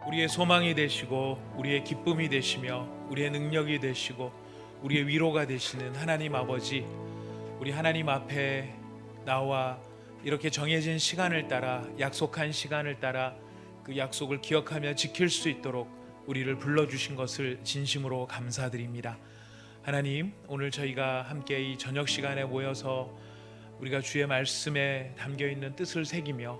우리의 소망이 되시고 우리의 기쁨이 되시며 우리의 능력이 되시고 우리의 위로가 되시는 하나님 아버지, 우리 하나님 앞에 나와 이렇게 정해진 시간을 따라, 약속한 시간을 따라 그 약속을 기억하며 지킬 수 있도록 우리를 불러주신 것을 진심으로 감사드립니다. 하나님, 오늘 저희가 함께 이 저녁 시간에 모여서 우리가 주의 말씀에 담겨있는 뜻을 새기며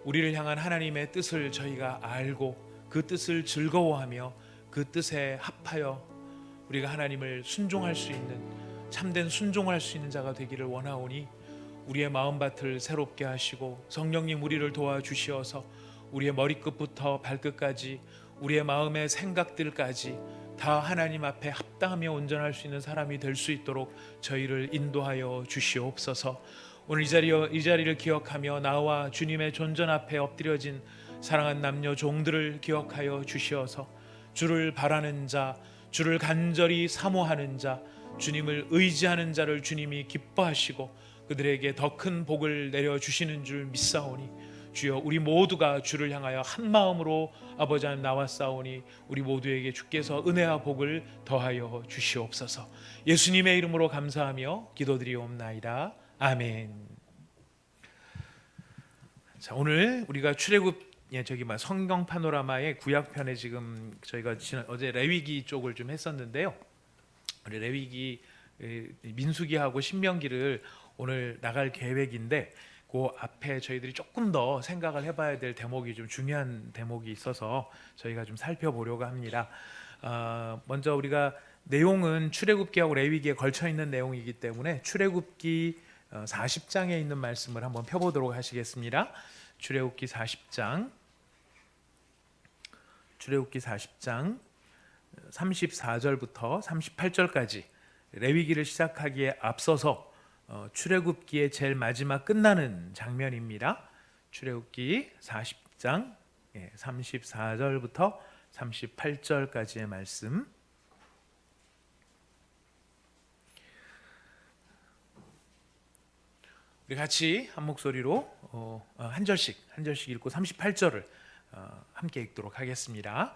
우리를 향한 하나님의 뜻을 저희가 알고 그 뜻을 즐거워하며 그 뜻에 합하여 우리가 하나님을 순종할 수 있는, 참된 순종할 수 있는 자가 되기를 원하오니 우리의 마음밭을 새롭게 하시고 성령님 우리를 도와주시어서 우리의 머리끝부터 발끝까지 우리의 마음의 생각들까지 다 하나님 앞에 합당하며 온전할 수 있는 사람이 될 수 있도록 저희를 인도하여 주시옵소서. 오늘 이 자리를 기억하며 나와 주님의 존전 앞에 엎드려진 사랑한 남녀 종들을 기억하여 주시어서 주를 바라는 자, 주를 간절히 사모하는 자, 주님을 의지하는 자를 주님이 기뻐하시고 그들에게 더 큰 복을 내려주시는 줄 믿사오니 주여, 우리 모두가 주를 향하여 한 마음으로 아버지 하나님 나왔사오니 우리 모두에게 주께서 은혜와 복을 더하여 주시옵소서. 예수님의 이름으로 감사하며 기도드리옵나이다. 아멘. 자, 오늘 우리가 출애굽 성경 파노라마의 구약편에 지금 저희가 어제 레위기 쪽을 좀 했었는데요. 우리 레위기, 민수기하고 신명기를 오늘 나갈 계획인데 그 앞에 저희들이 조금 더 생각을 해봐야 될 대목이, 좀 중요한 대목이 있어서 저희가 좀 살펴보려고 합니다. 먼저 우리가 내용은 출애굽기하고 레위기에 걸쳐 있는 내용이기 때문에 출애굽기 40장에 있는 말씀을 한번 펴보도록 하시겠습니다. 출애굽기 40장 34절부터 38절까지 레위기를 시작하기에 앞서서 출애굽기의 제일 마지막 끝나는 장면입니다. 출애굽기 40장 34절부터 38절까지의 말씀. 우리 같이 한 목소리로 한 절씩 읽고 38절을 함께 읽도록 하겠습니다.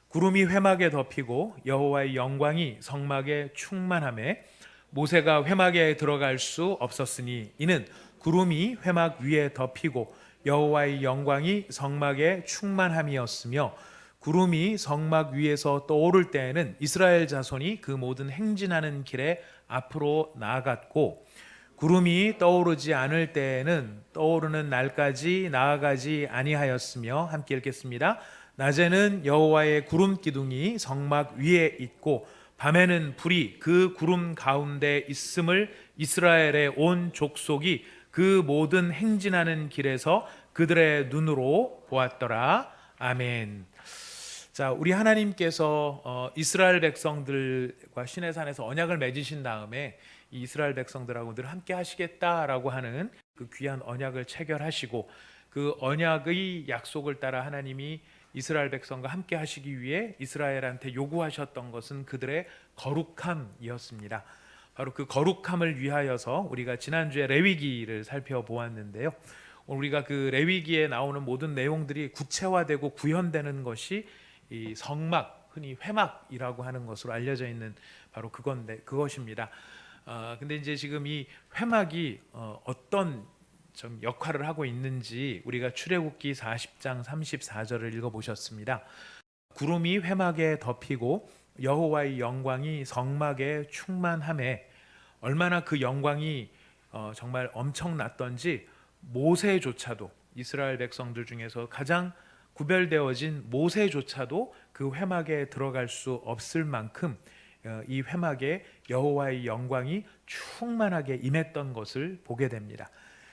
구름이 회막에 덮이고 여호와의 영광이 성막에 충만하매 모세가 회막에 들어갈 수 없었으니 이는 구름이 회막 위에 덮이고 여호와의 영광이 성막에 충만함이었으며, 구름이 성막 위에서 떠오를 때에는 이스라엘 자손이 그 모든 행진하는 길에 앞으로 나아갔고, 구름이 떠오르지 않을 때에는 떠오르는 날까지 나아가지 아니하였으며. 함께 읽겠습니다. 낮에는 여호와의 구름 기둥이 성막 위에 있고 밤에는 불이 그 구름 가운데 있음을 이스라엘의 온 족속이 그 모든 행진하는 길에서 그들의 눈으로 보았더라. 아멘. 자, 우리 하나님께서 이스라엘 백성들과 시내산에서 언약을 맺으신 다음에 이 이스라엘 백성들하고 늘 함께 하시겠다라고 하는 그 귀한 언약을 체결하시고, 그 언약의 약속을 따라 하나님이 이스라엘 백성과 함께 하시기 위해 이스라엘한테 요구하셨던 것은 그들의 거룩함이었습니다. 바로 그 거룩함을 위하여서 우리가 지난주에 레위기를 살펴보았는데요. 우리가 그 레위기에 나오는 모든 내용들이 구체화되고 구현되는 것이 이 성막, 흔히 회막이라고 하는 것으로 알려져 있는 바로 그것입니다. 근데 이제 지금 이 회막이 어떤 좀 역할을 하고 있는지 우리가 출애굽기 40장 34절을 읽어보셨습니다. 구름이 회막에 덮이고 여호와의 영광이 성막에 충만함에, 얼마나 그 영광이 정말 엄청났던지 모세조차도, 이스라엘 백성들 중에서 가장 구별되어진 모세조차도 그 회막에 들어갈 수 없을 만큼 이 회막에 여호와의 영광이 충만하게 임했던 것을 보게 됩니다.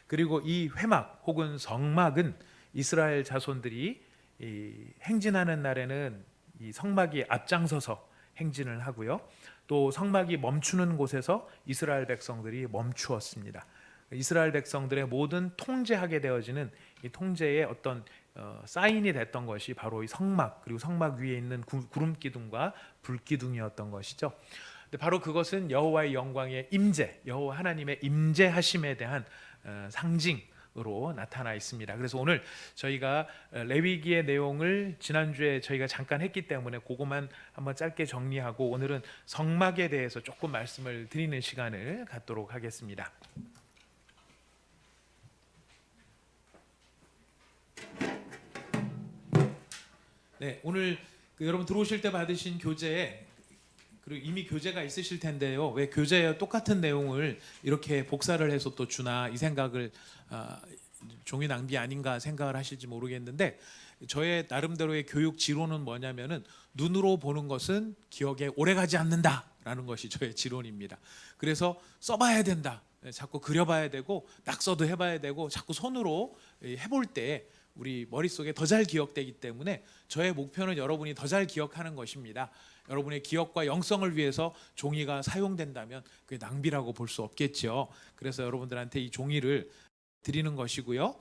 그리고 이 회막 혹은 성막은 이스라엘 자손들이 행진하는 날에는 이 성막이 앞장서서 행진을 하고요, 또 성막이 멈추는 곳에서 이스라엘 백성들이 멈추었습니다. 이스라엘 백성들의 모든 통제하게 되어지는 이 통제의 어떤 사인이 됐던 것이 바로 이 성막, 그리고 성막 위에 있는 구름 기둥과 불 기둥이었던 것이죠. 근데 바로 그것은 여호와의 영광의 임재, 여호와 하나님의 임재하심에 대한 상징 내용으로 나타나 있습니다. 그래서 오늘 저희가 레위기의 내용을 지난주에 저희가 잠깐 했기 때문에 그것만 한번 짧게 정리하고 오늘은 성막에 대해서 조금 말씀을 드리는 시간을 갖도록 하겠습니다. 네, 오늘 여러분 들어오실 때 받으신 교재에 그리고 이미 교재가 있으실 텐데요. 왜 교재에 똑같은 내용을 이렇게 복사를 해서 또 주나 이 생각을 종이 낭비 아닌가 생각을 하실지 모르겠는데 저의 나름대로의 교육 지론은 뭐냐면은 눈으로 보는 것은 기억에 오래가지 않는다라는 것이 저의 지론입니다. 그래서 써봐야 된다. 자꾸 그려봐야 되고 낙서도 해봐야 되고 자꾸 손으로 해볼 때 우리 머릿속에 더 잘 기억되기 때문에 저의 목표는 여러분이 더 잘 기억하는 것입니다. 여러분의 기억과 영성을 위해서 종이가 사용된다면 그게 낭비라고 볼 수 없겠죠. 그래서 여러분들한테 이 종이를 드리는 것이고요.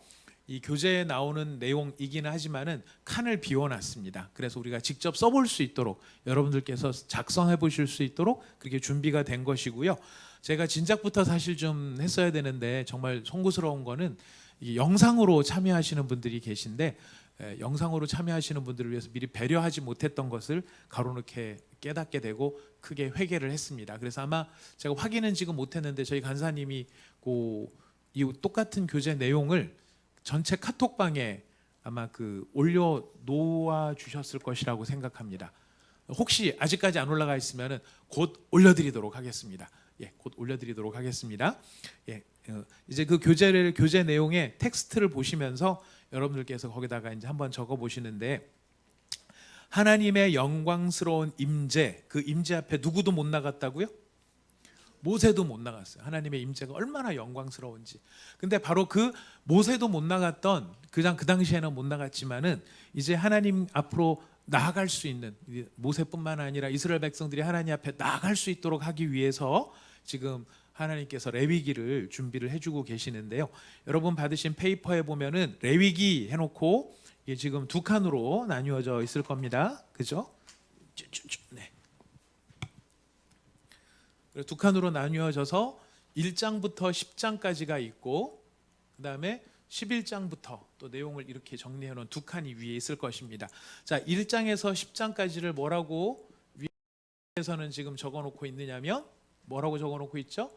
이 교재에 나오는 내용이기는 하지만은 칸을 비워놨습니다. 그래서 우리가 직접 써볼 수 있도록 여러분들께서 작성해 보실 수 있도록 그렇게 준비가 된 것이고요. 제가 진작부터 사실 좀 했어야 되는데 정말 송구스러운 거는 이 영상으로 참여하시는 분들이 계신데 영상으로 참여하시는 분들을 위해서 미리 배려하지 못했던 것을 가로놓게 깨닫게 되고 크게 회개를 했습니다. 그래서 아마 제가 확인은 지금 못했는데 저희 간사님이 이 똑같은 교재 내용을 전체 카톡방에 아마 올려 놓아 주셨을 것이라고 생각합니다. 혹시 아직까지 안 올라가 있으면은 곧 올려드리도록 하겠습니다. 예, 곧 올려드리도록 하겠습니다. 예, 이제 교재 내용의 텍스트를 보시면서 여러분들께서 거기다가 이제 한번 적어 보시는데 하나님의 영광스러운 임재, 그 임재 앞에 누구도 못 나갔다고요? 모세도 못 나갔어요. 하나님의 임재가 얼마나 영광스러운지. 근데 바로 그 모세도 못 나갔던 그 당시에는 못 나갔지만은 이제 하나님 앞으로 나아갈 수 있는 모세뿐만 아니라 이스라엘 백성들이 하나님 앞에 나아갈 수 있도록 하기 위해서 지금 하나님께서 레위기를 준비를 해주고 계시는데요. 여러분 받으신 페이퍼에 보면은 레위기 해놓고 이게 지금 두 칸으로 나뉘어져 있을 겁니다. 그죠? 네. 두 칸으로 나뉘어져서 1장부터 10장까지가 있고 그 다음에 11장부터 또 내용을 이렇게 정리해 놓은 두 칸이 위에 있을 것입니다. 자, 1장에서 10장까지를 뭐라고 위에서는 지금 적어 놓고 있느냐면 뭐라고 적어 놓고 있죠?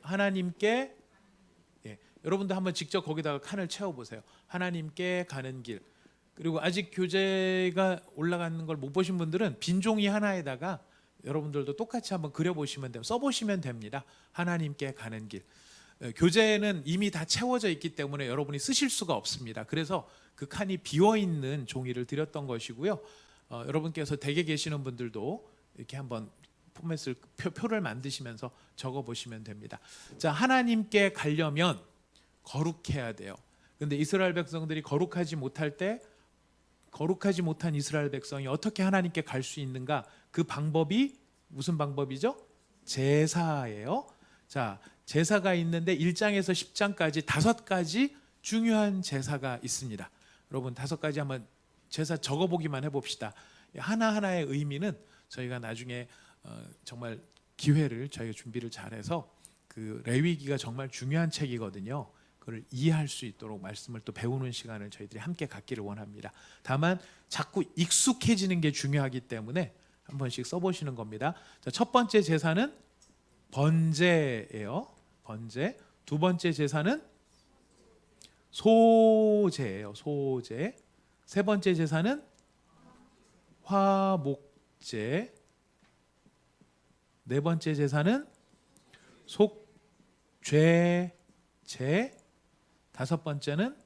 하나님께, 예, 여러분도 한번 직접 거기다가 칸을 채워 보세요. 하나님께 가는 길. 그리고 아직 교재가 올라가는 걸 못 보신 분들은 빈 종이 하나에다가 여러분들도 똑같이 한번 그려 보시면 돼요. 써 보시면 됩니다. 하나님께 가는 길. 교재는 이미 다 채워져 있기 때문에 여러분이 쓰실 수가 없습니다. 그래서 그 칸이 비어 있는 종이를 드렸던 것이고요. 여러분께서 댁에 계시는 분들도 이렇게 한번 포맷을 표를 만드시면서 적어 보시면 됩니다. 자, 하나님께 가려면 거룩해야 돼요. 근데 이스라엘 백성들이 거룩하지 못할 때 거룩하지 못한 이스라엘 백성이 어떻게 하나님께 갈 수 있는가? 그 방법이 무슨 방법이죠? 제사예요. 자, 제사가 있는데 1장에서 10장까지 5가지 중요한 제사가 있습니다. 여러분 5가지 한번 제사 적어보기만 해봅시다. 하나하나의 의미는 저희가 나중에 정말 기회를 저희가 준비를 잘해서 그 레위기가 정말 중요한 책이거든요. 그걸 이해할 수 있도록 말씀을 또 배우는 시간을 저희들이 함께 갖기를 원합니다. 다만 자꾸 익숙해지는 게 중요하기 때문에 한 번씩 써보시는 겁니다. 자, 첫 번째 제사는 번제예요. 번제. 두 번째 제사는 소제예요. 소제. 세 번째 제사는 화목제. 네 번째 제사는 속죄제. 다섯 번째는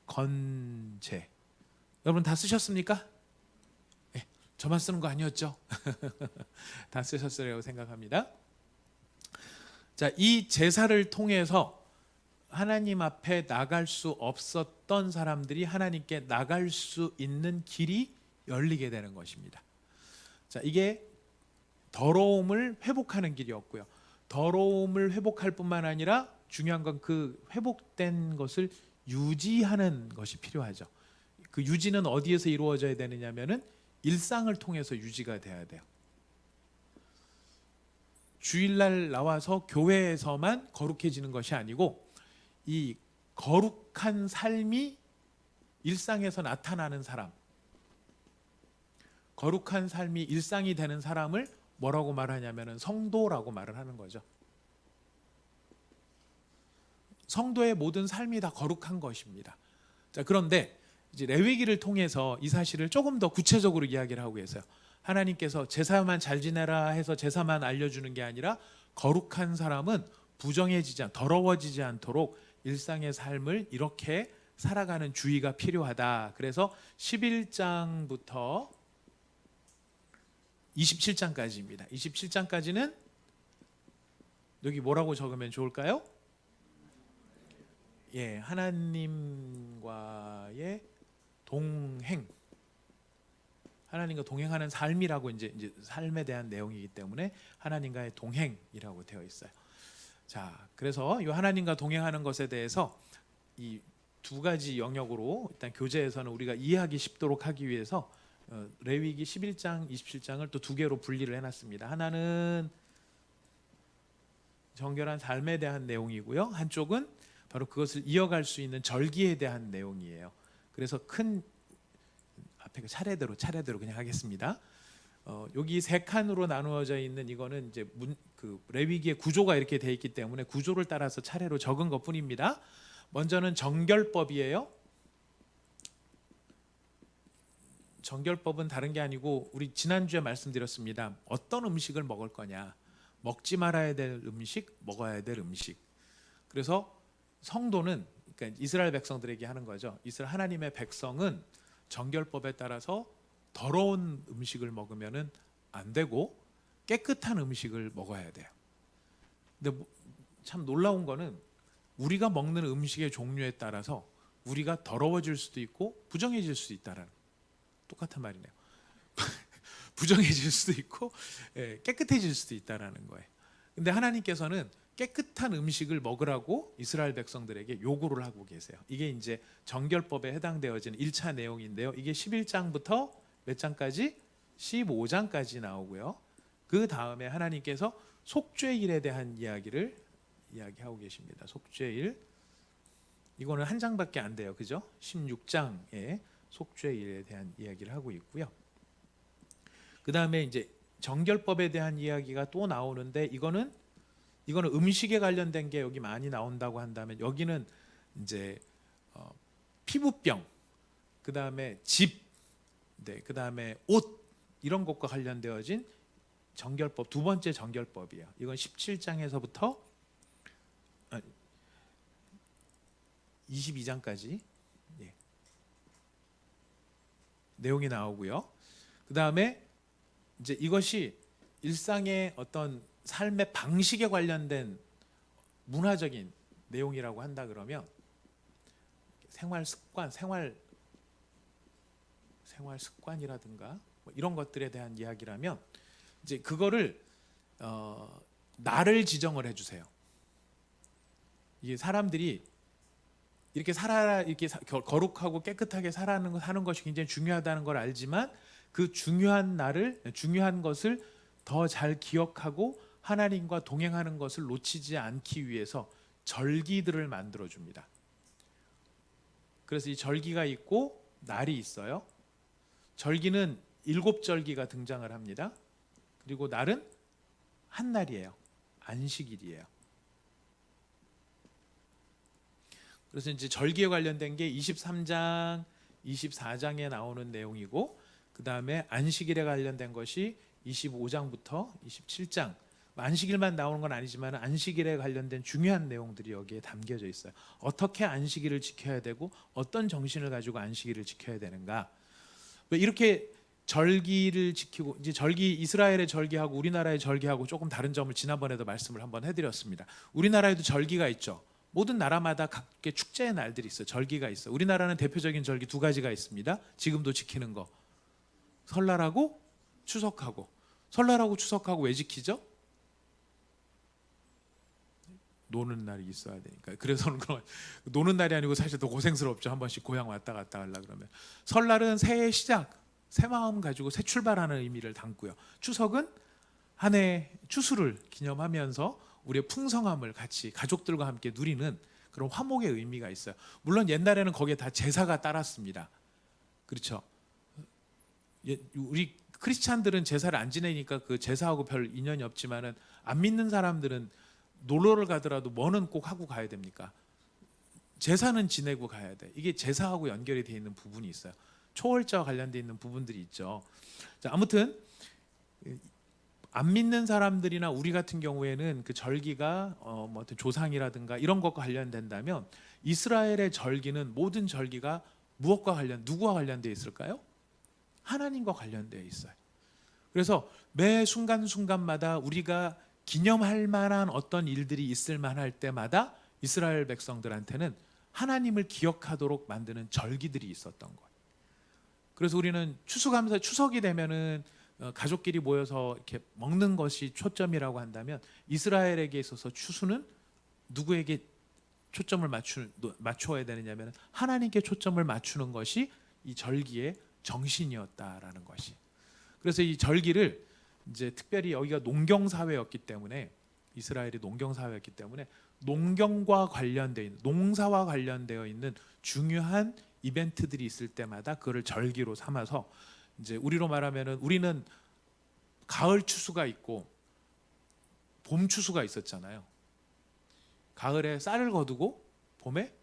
속건제. 여러분 다 쓰셨습니까? 네, 저만 쓰는 거 아니었죠? 다 쓰셨으리라고 생각합니다. 자, 이 제사를 통해서 하나님 앞에 나갈 수 없었던 사람들이 하나님께 나갈 수 있는 길이 열리게 되는 것입니다. 자, 이게 더러움을 회복하는 길이었고요. 더러움을 회복할 뿐만 아니라 중요한 건 그 회복된 것을 유지하는 것이 필요하죠. 그 유지는 어디에서 이루어져야 되느냐면은 일상을 통해서 유지가 돼야 돼요. 주일날 나와서 교회에서만 거룩해지는 것이 아니고 이 거룩한 삶이 일상에서 나타나는 사람, 거룩한 삶이 일상이 되는 사람을 뭐라고 말하냐면 성도라고 말을 하는 거죠. 성도의 모든 삶이 다 거룩한 것입니다. 자, 그런데 이제 레위기를 통해서 이 사실을 조금 더 구체적으로 이야기를 하고 계세요. 하나님께서 제사만 잘 지내라 해서 제사만 알려주는 게 아니라 거룩한 사람은 더러워지지 않도록 일상의 삶을 이렇게 살아가는 주의가 필요하다. 그래서 11장부터 27장까지입니다. 27장까지는 여기 뭐라고 적으면 좋을까요? 예, 하나님과의 동행, 하나님과 동행하는 삶이라고 이제 삶에 대한 내용이기 때문에 하나님과의 동행이라고 되어 있어요. 자, 그래서 이 하나님과 동행하는 것에 대해서 이 두 가지 영역으로 일단 교재에서는 우리가 이해하기 쉽도록 하기 위해서 레위기 11장, 27장을 또 두 개로 분리를 해놨습니다. 하나는 정결한 삶에 대한 내용이고요. 한쪽은 바로 그것을 이어갈 수 있는 절기에 대한 내용이에요. 그래서 큰 앞에 차례대로 그냥 하겠습니다. 여기 세 칸으로 나누어져 있는 이거는 이제 그 레위기의 구조가 이렇게 돼 있기 때문에 구조를 따라서 차례로 적은 것뿐입니다. 먼저는 정결법이에요. 정결법은 다른 게 아니고 우리 지난주에 말씀드렸습니다. 어떤 음식을 먹을 거냐, 먹지 말아야 될 음식, 먹어야 될 음식. 그래서 성도는, 그러니까 이스라엘 백성들에게 하는 거죠. 이스라엘 하나님의 백성은 정결법에 따라서 더러운 음식을 먹으면은 안 되고 깨끗한 음식을 먹어야 돼요. 근데 참 놀라운 거는 우리가 먹는 음식의 종류에 따라서 우리가 더러워질 수도 있고 부정해질 수도 있다라는, 똑같은 말이네요. 부정해질 수도 있고 깨끗해질 수도 있다라는 거예요. 근데 하나님께서는 깨끗한 음식을 먹으라고 이스라엘 백성들에게 요구를 하고 계세요. 이게 이제 정결법에 해당되어지는 1차 내용인데요. 이게 11장부터 몇 장까지? 15장까지 나오고요. 그 다음에 하나님께서 속죄일에 대한 이야기를 이야기하고 계십니다. 속죄일, 이거는 한 장밖에 안 돼요, 그죠? 16장에 속죄일에 대한 이야기를 하고 있고요. 그 다음에 이제 정결법에 대한 이야기가 또 나오는데 이거는 음식에 관련된 게 여기 많이 나온다고 한다면 여기는 이제 피부병, 그 다음에 집, 네, 그 다음에 옷, 이런 것과 관련되어진 정결법, 두 번째 정결법이에요. 이건 17장에서부터 22장까지 내용이 나오고요. 그 다음에 이제 이것이 일상의 어떤 삶의 방식에 관련된 문화적인 내용이라고 한다 그러면 생활 습관이라든가 뭐 이런 것들에 대한 이야기라면 이제 그거를 날을 지정을 해주세요. 이게 사람들이 이렇게 거룩하고 깨끗하게 사는 것이 굉장히 중요하다는 걸 알지만 그 중요한 것을 더 잘 기억하고 하나님과 동행하는 것을 놓치지 않기 위해서 절기들을 만들어 줍니다. 그래서 이 절기가 있고 날이 있어요. 절기는 7절기가 등장을 합니다. 그리고 날은 한 날이에요. 안식일이에요. 그래서 이제 절기에 관련된 게 23장, 24장에 나오는 내용이고, 그 다음에 안식일에 관련된 것이 25장부터 27장. 안식일만 나오는 건 아니지만 안식일에 관련된 중요한 내용들이 여기에 담겨져 있어요. 어떻게 안식일을 지켜야 되고 어떤 정신을 가지고 안식일을 지켜야 되는가. 왜 이렇게 절기를 지키고, 이제 이스라엘의 절기하고 우리나라의 절기하고 조금 다른 점을 지난번에도 말씀을 한번 해드렸습니다. 우리나라에도 절기가 있죠. 모든 나라마다 각계 축제의 날들이 있어요. 절기가 있어요. 우리나라는 대표적인 절기 두 가지가 있습니다. 지금도 지키는 거, 설날하고 추석하고. 설날하고 추석하고 왜 지키죠? 노는 날이 있어야 되니까. 그래서 노는 날이 아니고 사실 더 고생스럽죠. 한 번씩 고향 왔다 갔다 하려 그러면. 설날은 새해 시작, 새 마음 가지고 새 출발하는 의미를 담고요. 추석은 한 해 추수를 기념하면서 우리의 풍성함을 같이 가족들과 함께 누리는 그런 화목의 의미가 있어요. 물론 옛날에는 거기에 다 제사가 따랐습니다. 그렇죠? 우리 크리스찬들은 제사를 안 지내니까 그 제사하고 별 인연이 없지만은 안 믿는 사람들은 놀러를 가더라도 뭐는 꼭 하고 가야 됩니까? 제사는 지내고 가야 돼. 이게 제사하고 연결이 되어 있는 부분이 있어요. 초월자와 관련되어 있는 부분들이 있죠. 자, 아무튼 안 믿는 사람들이나 우리 같은 경우에는 그 절기가 뭐 어떤 조상이라든가 이런 것과 관련된다면 이스라엘의 절기는 모든 절기가 누구와 관련되어 있을까요? 하나님과 관련되어 있어요. 그래서 매 순간순간마다 우리가 기념할 만한 어떤 일들이 있을 만할 때마다 이스라엘 백성들한테는 하나님을 기억하도록 만드는 절기들이 있었던 거예요. 그래서 우리는 추석이 되면은 가족끼리 모여서 이렇게 먹는 것이 초점이라고 한다면 이스라엘에게 있어서 추수는 누구에게 초점을 맞추어야 되느냐면 하나님께 초점을 맞추는 것이 이 절기의 정신이었다라는 것이. 그래서 이 절기를 이제 특별히 여기가 농경 사회였기 때문에 이스라엘이 농경 사회였기 때문에 농경과 관련되어 있는 농사와 관련되어 있는 중요한 이벤트들이 있을 때마다 그를 절기로 삼아서 이제 우리로 말하면은 우리는 가을 추수가 있고 봄 추수가 있었잖아요. 가을에 쌀을 거두고 봄에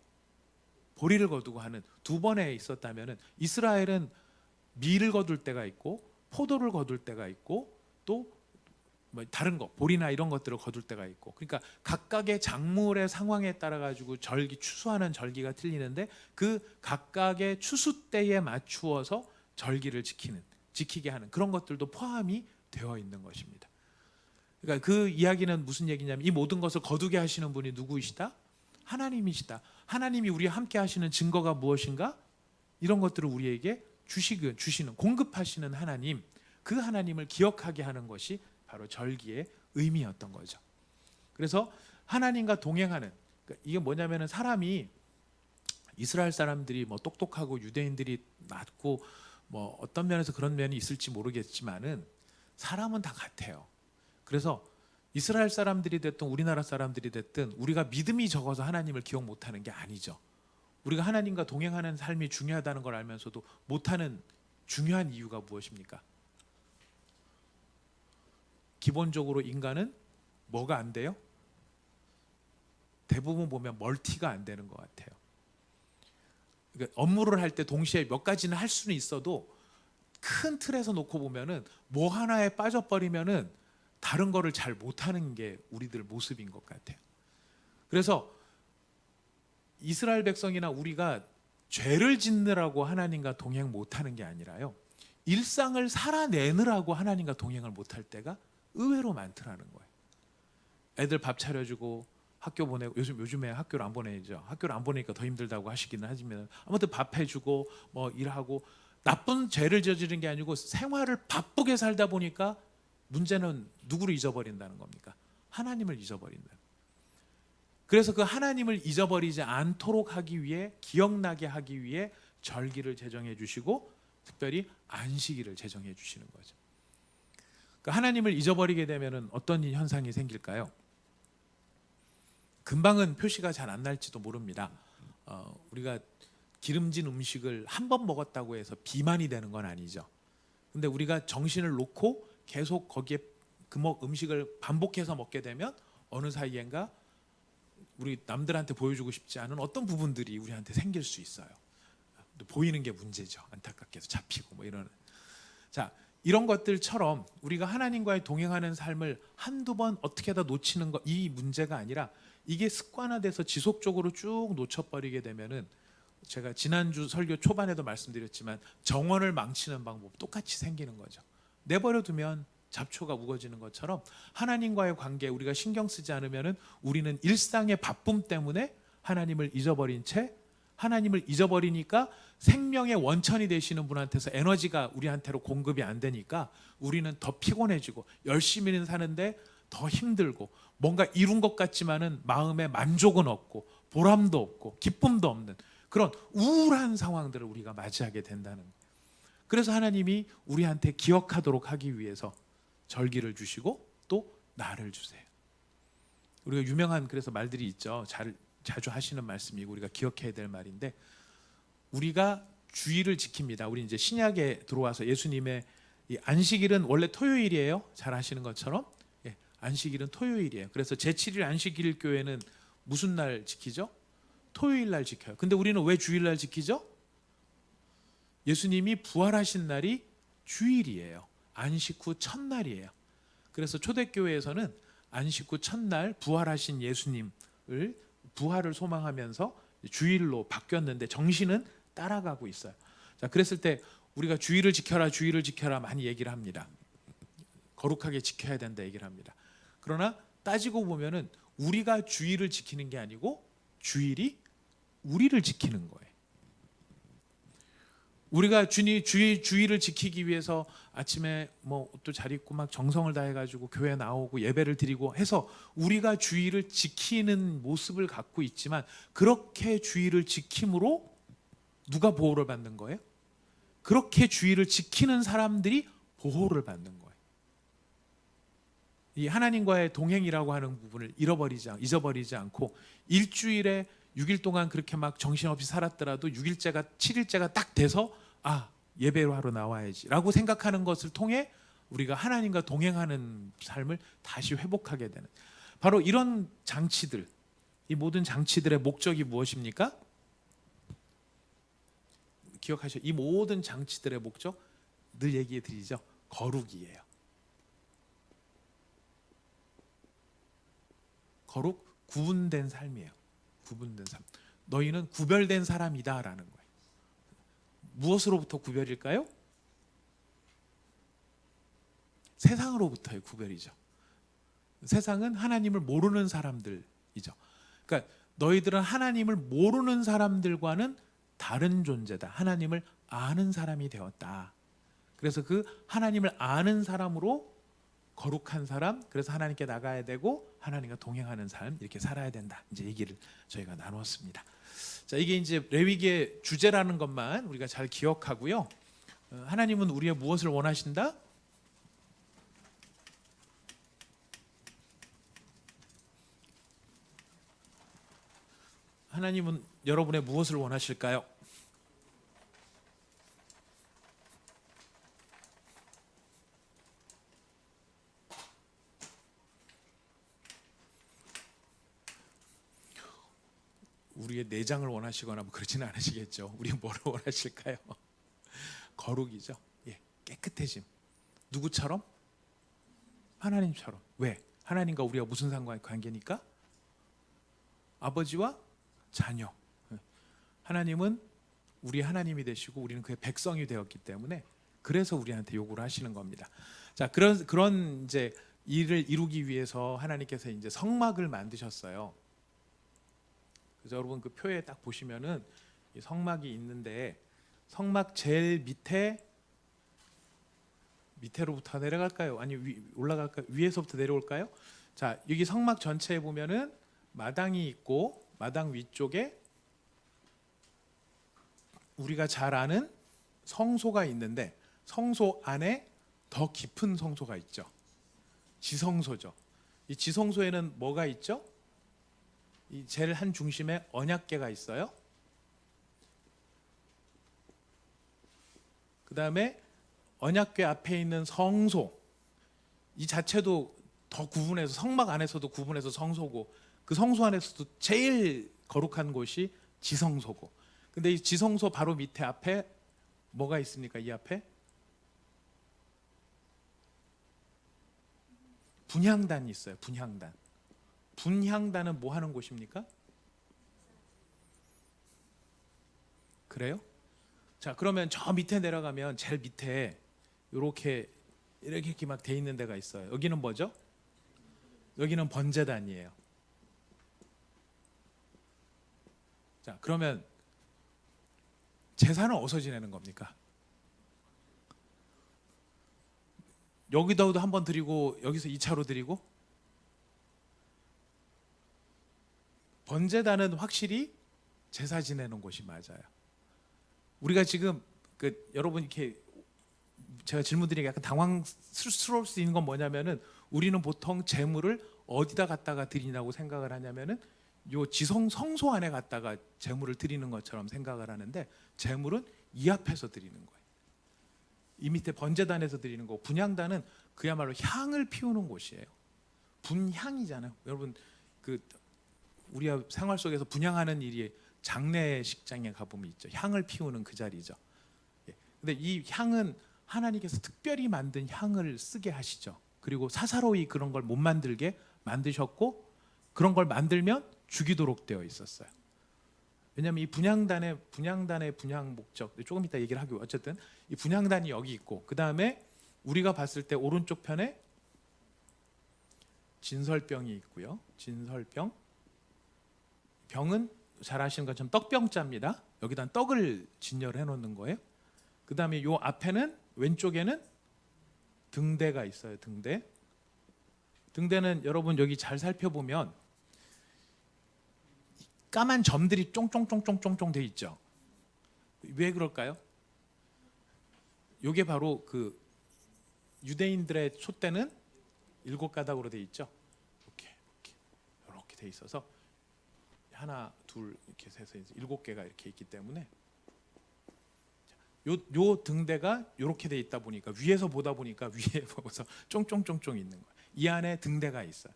보리를 거두고 하는 두 번에 있었다면은 이스라엘은 밀을 거둘 때가 있고 포도를 거둘 때가 있고 또 뭐 다른 거 보리나 이런 것들을 거둘 때가 있고 그러니까 각각의 작물의 상황에 따라 가지고 추수하는 절기가 틀리는데 그 각각의 추수 때에 맞추어서 절기를 지키게 하는 그런 것들도 포함이 되어 있는 것입니다. 그러니까 그 이야기는 무슨 얘기냐면 이 모든 것을 거두게 하시는 분이 누구이시다? 하나님이시다. 하나님이 우리와 함께 하시는 증거가 무엇인가? 이런 것들을 우리에게 주시는 공급하시는 하나님, 그 하나님을 기억하게 하는 것이 바로 절기의 의미였던 거죠. 그래서 하나님과 동행하는 그러니까 이게 뭐냐면은 사람이 이스라엘 사람들이 뭐 똑똑하고 유대인들이 낮고 뭐 어떤 면에서 그런 면이 있을지 모르겠지만은 사람은 다 같아요. 그래서 이스라엘 사람들이 됐든 우리나라 사람들이 됐든 우리가 믿음이 적어서 하나님을 기억 못하는 게 아니죠. 우리가 하나님과 동행하는 삶이 중요하다는 걸 알면서도 못하는 중요한 이유가 무엇입니까? 기본적으로 인간은 뭐가 안 돼요? 대부분 보면 멀티가 안 되는 것 같아요. 그러니까 업무를 할 때 동시에 몇 가지는 할 수는 있어도 큰 틀에서 놓고 보면은 뭐 하나에 빠져버리면은 다른 거를 잘 못하는 게 우리들 모습인 것 같아요. 그래서 이스라엘 백성이나 우리가 죄를 짓느라고 하나님과 동행 못하는 게 아니라요. 일상을 살아내느라고 하나님과 동행을 못할 때가 의외로 많더라는 거예요. 애들 밥 차려주고 학교 보내고 요즘에 학교를 안 보내죠. 학교를 안 보내니까 더 힘들다고 하시기는 하지만 아무튼 밥 해주고 뭐 일하고 나쁜 죄를 저지른 게 아니고 생활을 바쁘게 살다 보니까 문제는 누구를 잊어버린다는 겁니까? 하나님을 잊어버린다. 그래서 그 하나님을 잊어버리지 않도록 하기 위해 기억나게 하기 위해 절기를 제정해 주시고 특별히 안식일을 제정해 주시는 거죠. 그러니까 하나님을 잊어버리게 되면 어떤 현상이 생길까요? 금방은 표시가 잘 안 날지도 모릅니다. 우리가 기름진 음식을 한 번 먹었다고 해서 비만이 되는 건 아니죠. 근데 우리가 정신을 놓고 계속 거기에 그 음식을 반복해서 먹게 되면 어느 사이엔가 우리 남들한테 보여주고 싶지 않은 어떤 부분들이 우리한테 생길 수 있어요. 보이는 게 문제죠. 안타깝게도 잡히고 뭐 이런. 자, 이런 것들처럼 우리가 하나님과의 동행하는 삶을 한두 번 어떻게 하다 놓치는 것, 이 문제가 아니라 이게 습관화돼서 지속적으로 쭉 놓쳐버리게 되면은 제가 지난주 설교 초반에도 말씀드렸지만 정원을 망치는 방법 똑같이 생기는 거죠. 내버려 두면 잡초가 우거지는 것처럼 하나님과의 관계 우리가 신경 쓰지 않으면은 우리는 일상의 바쁨 때문에 하나님을 잊어버린 채 하나님을 잊어버리니까 생명의 원천이 되시는 분한테서 에너지가 우리한테로 공급이 안 되니까 우리는 더 피곤해지고 열심히는 사는데 더 힘들고 뭔가 이룬 것 같지만은 마음에 만족은 없고 보람도 없고 기쁨도 없는 그런 우울한 상황들을 우리가 맞이하게 된다는 거예요. 그래서 하나님이 우리한테 기억하도록 하기 위해서 절기를 주시고 나를 주세요. 우리가 유명한 그래서 말들이 있죠. 자주 하시는 말씀이고 우리가 기억해야 될 말인데, 우리가 주일을 지킵니다. 우리 이제 신약에 들어와서 예수님의 이 안식일은 원래 토요일이에요. 잘 아시는 것처럼. 예, 안식일은 토요일이에요. 그래서 제7일 안식일 교회는 무슨 날 지키죠? 토요일 날 지켜요. 근데 우리는 왜 주일 날 지키죠? 예수님이 부활하신 날이 주일이에요. 안식 후 첫날이에요. 그래서 초대교회에서는 안식 후 첫날 부활하신 예수님을 부활을 소망하면서 주일로 바뀌었는데 정신은 따라가고 있어요. 자, 그랬을 때 우리가 주일을 지켜라 많이 얘기를 합니다. 거룩하게 지켜야 된다 얘기를 합니다. 그러나 따지고 보면은 우리가 주일을 지키는 게 아니고 주일이 우리를 지키는 거예요. 우리가 주일을 지키기 위해서 아침에 뭐 옷도 잘 입고 막 정성을 다해가지고 교회 나오고 예배를 드리고 해서 우리가 주일을 지키는 모습을 갖고 있지만, 그렇게 주일을 지킴으로 누가 보호를 받는 거예요? 그렇게 주일을 지키는 사람들이 보호를 받는 거예요. 이 하나님과의 동행이라고 하는 부분을 잊어버리지 않고, 일주일에 6일 동안 그렇게 막 정신없이 살았더라도 7일째가 딱 돼서 예배로 하러 나와야지 라고 생각하는 것을 통해 우리가 하나님과 동행하는 삶을 다시 회복하게 되는, 바로 이런 장치들, 이 모든 장치들의 목적이 무엇입니까? 기억하셔. 이 모든 장치들의 목적 늘 얘기해 드리죠. 거룩이에요. 거룩, 구분된 삶이에요. 구분된 삶. 너희는 구별된 사람이다라는 거예요. 무엇으로부터 구별일까요? 세상으로부터의 구별이죠. 세상은 하나님을 모르는 사람들이죠. 그러니까 너희들은 하나님을 모르는 사람들과는 다른 존재다. 하나님을 아는 사람이 되었다. 그래서 그 하나님을 아는 사람으로 거룩한 사람, 그래서 하나님께 나가야 되고 하나님과 동행하는 삶, 이렇게 살아야 된다. 이제 얘기를 저희가 나누었습니다. 자, 이게 이제 레위기의 주제라는 것만 우리가 잘 기억하고요. 하나님은 우리의 무엇을 원하신다? 하나님은 여러분의 무엇을 원하실까요? 우리의 내장을 원하시거나 뭐 그렇지는 않으시겠죠. 우리 뭐를 원하실까요? 거룩이죠. 예, 깨끗해짐. 누구처럼? 하나님처럼. 왜? 하나님과 우리가 무슨 관계니까? 아버지와 자녀. 하나님은 우리 하나님이 되시고 우리는 그의 백성이 되었기 때문에, 그래서 우리한테 요구를 하시는 겁니다. 자, 그런 이제 일을 이루기 위해서 하나님께서 이제 성막을 만드셨어요. 그래서 여러분 그 표에 딱 보시면은 이 성막이 있는데, 성막 제일 밑에로부터 내려갈까요? 아니 올라갈까요? 위에서부터 내려올까요? 자, 여기 성막 전체에 보면은 마당이 있고, 마당 위쪽에 우리가 잘 아는 성소가 있는데, 성소 안에 더 깊은 성소가 있죠. 지성소죠. 이 지성소에는 뭐가 있죠? 이 제일 한 중심에 언약궤가 있어요. 그 다음에 언약궤 앞에 있는 성소, 이 자체도 더 구분해서, 성막 안에서도 구분해서 성소고, 그 성소 안에서도 제일 거룩한 곳이 지성소고. 근데 이 지성소 바로 밑에 앞에 뭐가 있습니까? 이 앞에 분향단이 있어요. 분향단. 분향단은 뭐 하는 곳입니까? 그래요? 자, 그러면 저 밑에 내려가면 제일 밑에 이렇게 막 돼 있는 데가 있어요. 여기는 뭐죠? 여기는 번제단이에요. 자, 그러면 제사는 어디서 지내는 겁니까? 여기다도 한번 드리고 여기서 2차로 드리고? 번제단은 확실히 제사 지내는 곳이 맞아요. 우리가 지금 여러분 이렇게 제가 질문 드리기 약간 당황스러울 수 있는 건 뭐냐면은, 우리는 보통 재물을 어디다 갖다가 드리냐고 생각을 하냐면은 요 지성 성소 안에 갖다가 재물을 드리는 것처럼 생각을 하는데, 재물은 이 앞에서 드리는 거예요. 이 밑에 번제단에서 드리는 거고, 분향단은 그야말로 향을 피우는 곳이에요. 분향이잖아요. 여러분 그 우리가 생활 속에서 분향하는 일이 장례식장에 가보면 있죠. 향을 피우는 그 자리죠. 근데 이 향은 하나님께서 특별히 만든 향을 쓰게 하시죠. 그리고 사사로이 그런 걸 못 만들게 만드셨고, 그런 걸 만들면 죽이도록 되어 있었어요. 왜냐하면 이 분향단의 분향 목적, 조금 이따 얘기를 하고, 어쨌든 이 분향단이 여기 있고, 그 다음에 우리가 봤을 때 오른쪽 편에 진설병이 있고요. 진설병, 병은 잘 아시는 것처럼 떡병자입니다. 여기다 떡을 진열해 놓는 거예요. 그 다음에 요 앞에는, 왼쪽에는 등대가 있어요. 등대는 여러분 여기 잘 살펴보면 까만 점들이 쫑쫑쫑쫑쫑쫑 돼 있죠. 왜 그럴까요? 요게 바로 그 유대인들의 촛대는 7가닥으로 돼 있죠. 이렇게 돼 있어서 하나, 둘, 이렇게 해서 7개가 이렇게 있기 때문에, 요 등대가 이렇게 돼 있다 보니까, 위에서 보다 보니까 위에 보고서 쫑쫑쫑쫑 있는 거예요. 이 안에 등대가 있어요.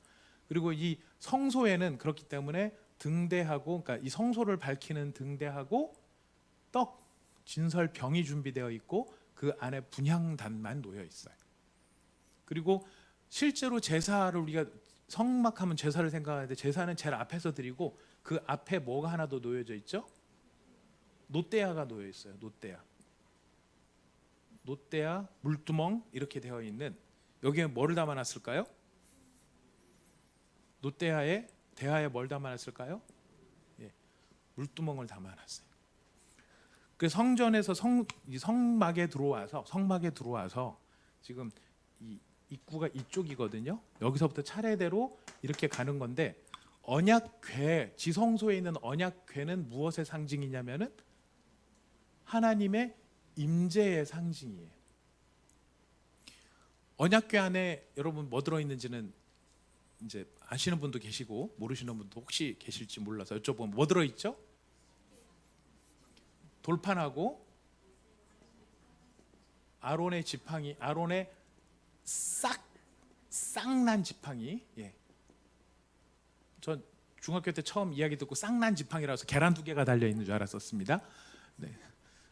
그리고 이 성소에는 그렇기 때문에 등대하고, 그러니까 이 성소를 밝히는 등대하고 떡, 진설병이 준비되어 있고, 그 안에 분향단만 놓여 있어요. 그리고 실제로 제사를, 우리가 성막하면 제사를 생각하는데, 제사는 제일 앞에서 드리고, 그 앞에 뭐가 하나 더 놓여져 있죠? 노대야가 놓여 있어요. 노대야, 물두멍 이렇게 되어 있는, 여기에 뭐를 담아놨을까요? 대야에 뭘 담아놨을까요? 물두멍을 담아놨어요. 그래서 성전에서 성막에 들어와서 지금 이 입구가 이쪽이거든요. 여기서부터 차례대로 이렇게 가는 건데, 언약궤, 지성소에 있는 언약궤는 무엇의 상징이냐면은 하나님의 임재의 상징이에요. 언약궤 안에 여러분 뭐 들어 있는지는 이제 아시는 분도 계시고 모르시는 분도 혹시 계실지 몰라서 여쭤보면, 뭐 들어 있죠? 돌판하고 아론의 지팡이, 아론의 쌍난 지팡이. 전 중학교 때 처음 이야기 듣고 쌍난 지팡이라서 계란 2개가 달려 있는 줄 알았었습니다.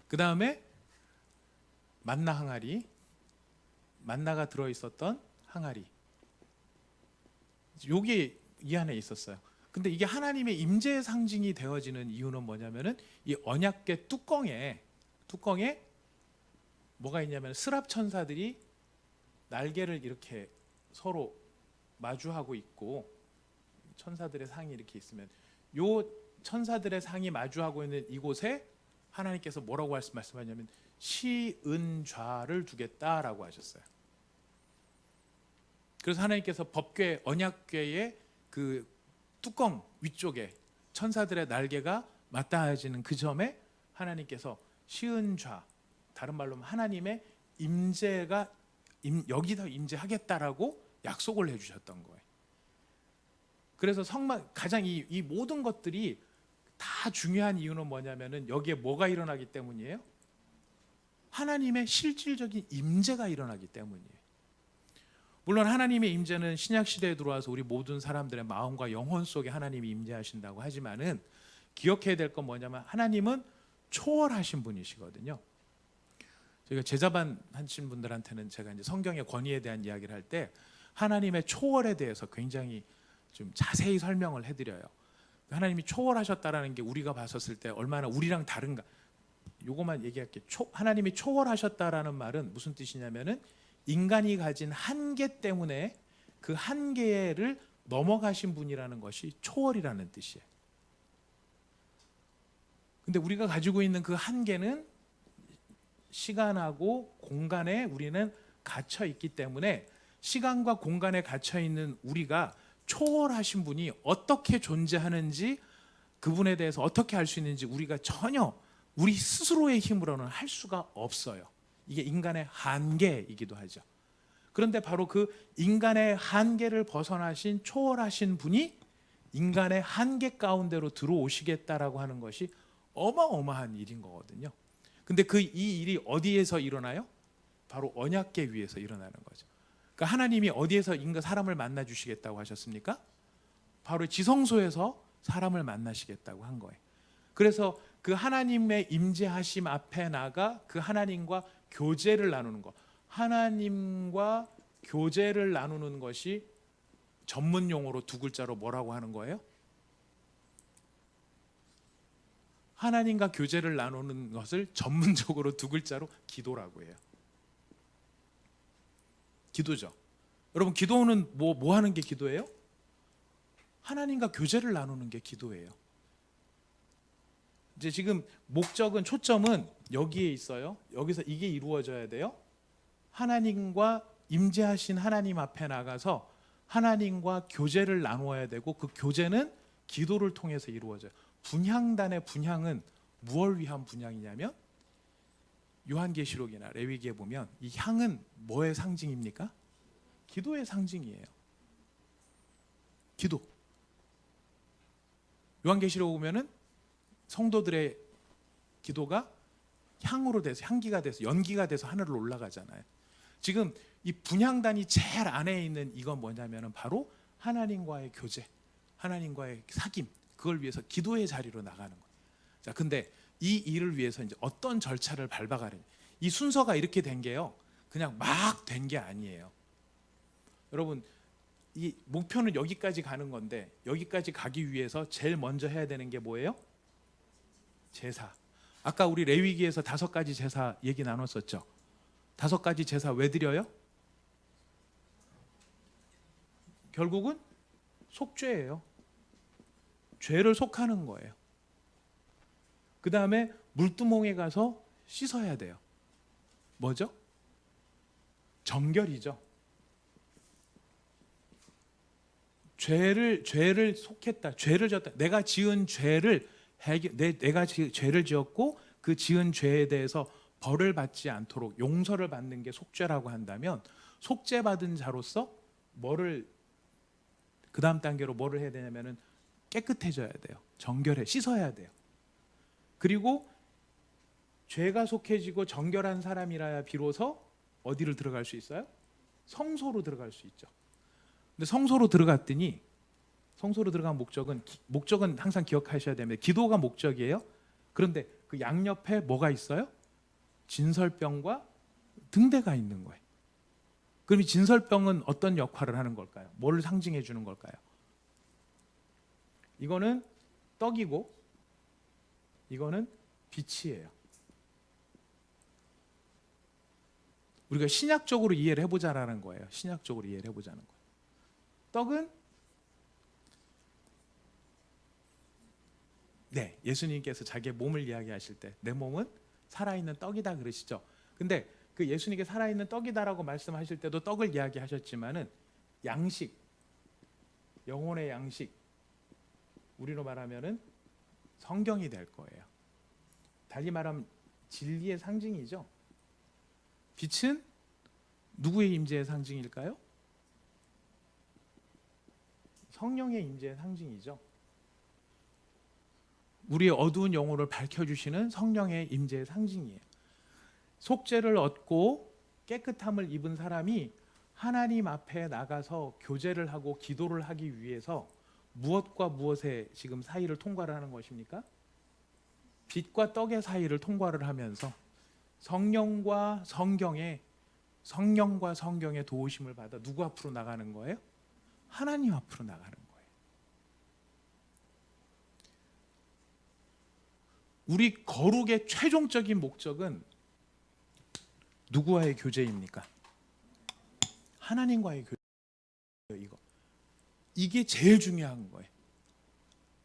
그 다음에 만나 항아리, 만나가 들어 있었던 항아리, 요게 이 안에 있었어요. 근데 이게 하나님의 임재의 상징이 되어지는 이유는 뭐냐면은, 이 언약궤 뚜껑에 뭐가 있냐면, 스랍 천사들이 날개를 이렇게 서로 마주하고 있고, 천사들의 상이 이렇게 있으면, 요 천사들의 상이 마주하고 있는 이곳에 하나님께서 뭐라고 말씀하냐면, 시은좌를 두겠다라고 하셨어요. 그래서 하나님께서 법궤, 언약궤의 그 뚜껑 위쪽에 천사들의 날개가 맞닿아지는 그 점에 하나님께서 시은좌, 다른 말로 하면 하나님의 임재가 여기서 임재하겠다라고 약속을 해주셨던 거예요. 그래서 성막, 가장 이 모든 것들이 다 중요한 이유는 뭐냐면은, 여기에 뭐가 일어나기 때문이에요? 하나님의 실질적인 임재가 일어나기 때문이에요. 물론 하나님의 임재는 신약 시대에 들어와서 우리 모든 사람들의 마음과 영혼 속에 하나님이 임재하신다고 하지만은, 기억해야 될 건 뭐냐면, 하나님은 초월하신 분이시거든요. 저희가 제자반 하신 분들한테는 제가 이제 성경의 권위에 대한 이야기를 할 때 하나님의 초월에 대해서 굉장히 좀 자세히 설명을 해드려요. 하나님이 초월하셨다라는 게 우리가 봤었을 때 얼마나 우리랑 다른가, 요것만 얘기할게요. 하나님이 초월하셨다라는 말은 무슨 뜻이냐면은, 인간이 가진 한계 때문에 그 한계를 넘어가신 분이라는 것이 초월이라는 뜻이에요. 근데 우리가 가지고 있는 그 한계는 시간하고 공간에 우리는 갇혀 있기 때문에, 시간과 공간에 갇혀 있는 우리가 초월하신 분이 어떻게 존재하는지, 그분에 대해서 어떻게 알 수 있는지 우리가 전혀 우리 스스로의 힘으로는 할 수가 없어요. 이게 인간의 한계이기도 하죠. 그런데 바로 그 인간의 한계를 벗어나신 초월하신 분이 인간의 한계 가운데로 들어오시겠다라고 하는 것이 어마어마한 일인 거거든요. 근데 이 일이 어디에서 일어나요? 바로 언약궤 위에서 일어나는 거죠. 그러니까 하나님이 어디에서 사람을 만나 주시겠다고 하셨습니까? 바로 지성소에서 사람을 만나시겠다고 한 거예요. 그래서 그 하나님의 임재하심 앞에 나가 그 하나님과 교제를 나누는 것, 하나님과 교제를 나누는 것이 전문 용어로 두 글자로 뭐라고 하는 거예요? 하나님과 교제를 나누는 것을 전문적으로 두 글자로 기도라고 해요. 기도죠. 여러분, 기도는 뭐 하는 게 기도예요? 하나님과 교제를 나누는 게 기도예요. 이제 지금 목적은, 초점은 여기에 있어요. 여기서 이게 이루어져야 돼요. 하나님과 임재하신 하나님 앞에 나가서 하나님과 교제를 나누어야 되고, 그 교제는 기도를 통해서 이루어져요. 분향단의 분향은 무엇을 위한 분향이냐면, 요한계시록이나 레위기에 보면 이 향은 뭐의 상징입니까? 기도의 상징이에요. 기도. 요한계시록 보면은 성도들의 기도가 향으로 돼서, 향기가 돼서, 연기가 돼서 하늘로 올라가잖아요. 지금 이 분향단이 제일 안에 있는 이건 뭐냐면은 바로 하나님과의 교제, 하나님과의 사귐, 그걸 위해서 기도의 자리로 나가는 거예요. 자, 근데 이 일을 위해서 이제 어떤 절차를 밟아가느냐. 이 순서가 이렇게 된 게요, 그냥 막 된 게 아니에요. 여러분, 이 목표는 여기까지 가는 건데, 여기까지 가기 위해서 제일 먼저 해야 되는 게 뭐예요? 제사. 아까 우리 레위기에서 5가지 제사 얘기 나눴었죠. 5가지 제사 왜 드려요? 결국은 속죄예요. 죄를 속하는 거예요. 그 다음에 물두멍에 가서 씻어야 돼요. 뭐죠? 정결이죠. 죄를 속했다, 죄를 졌다. 내가 지은 죄를 내가 죄를 지었고 그 지은 죄에 대해서 벌을 받지 않도록 용서를 받는 게 속죄라고 한다면, 속죄받은 자로서 그 다음 단계로 뭐를 해야 되냐면은 깨끗해져야 돼요. 정결해, 씻어야 돼요. 그리고 죄가 속해지고 정결한 사람이라야 비로소 어디를 들어갈 수 있어요? 성소로 들어갈 수 있죠. 근데 성소로 들어갔더니, 성소로 들어간 목적은 항상 기억하셔야 됩니다. 기도가 목적이에요. 그런데 그 양옆에 뭐가 있어요? 진설병과 등대가 있는 거예요. 그럼 이 진설병은 어떤 역할을 하는 걸까요? 뭘 상징해 주는 걸까요? 이거는 떡이고 이거는 빛이에요. 우리가 신약적으로 이해를 해보자라는 거예요. 신약적으로 이해를 해보자는 거예요. 떡은 예수님께서 자기의 몸을 이야기하실 때 내 몸은 살아있는 떡이다 그러시죠. 근데 그 예수님께 살아있는 떡이다라고 말씀하실 때도 떡을 이야기하셨지만은 양식, 영혼의 양식, 우리로 말하면은 성경이 될 거예요. 달리 말하면 진리의 상징이죠. 빛은 누구의 임재의 상징일까요? 성령의 임재의 상징이죠. 우리의 어두운 영혼을 밝혀주시는 성령의 임재의 상징이에요. 속죄를 얻고 깨끗함을 입은 사람이 하나님 앞에 나가서 교제를 하고 기도를 하기 위해서 무엇과 무엇의 지금 사이를 통과를 하는 것입니까? 빛과 떡의 사이를 통과를 하면서 성령과 성경의 도우심을 받아 누구 앞으로 나가는 거예요? 하나님 앞으로 나가는 거예요. 우리 거룩의 최종적인 목적은 누구와의 교제입니까? 하나님과의 교제예요. 이게 제일 중요한 거예요.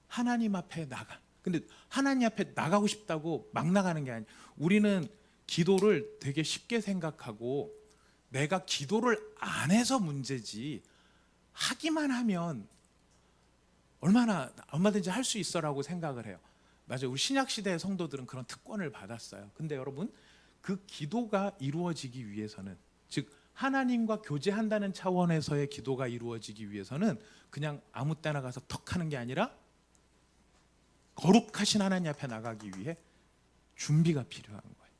하나님 앞에 나가. 근데 하나님 앞에 나가고 싶다고 막 나가는 게 아니에요. 우리는 기도를 되게 쉽게 생각하고 내가 기도를 안 해서 문제지, 하기만 하면 얼마든지 할 수 있어라고 생각을 해요. 맞아요. 우리 신약 시대의 성도들은 그런 특권을 받았어요. 근데 여러분, 그 기도가 이루어지기 위해서는, 즉 하나님과 교제한다는 차원에서의 기도가 이루어지기 위해서는 그냥 아무 때나 가서 턱 하는 게 아니라 거룩하신 하나님 앞에 나가기 위해 준비가 필요한 거예요.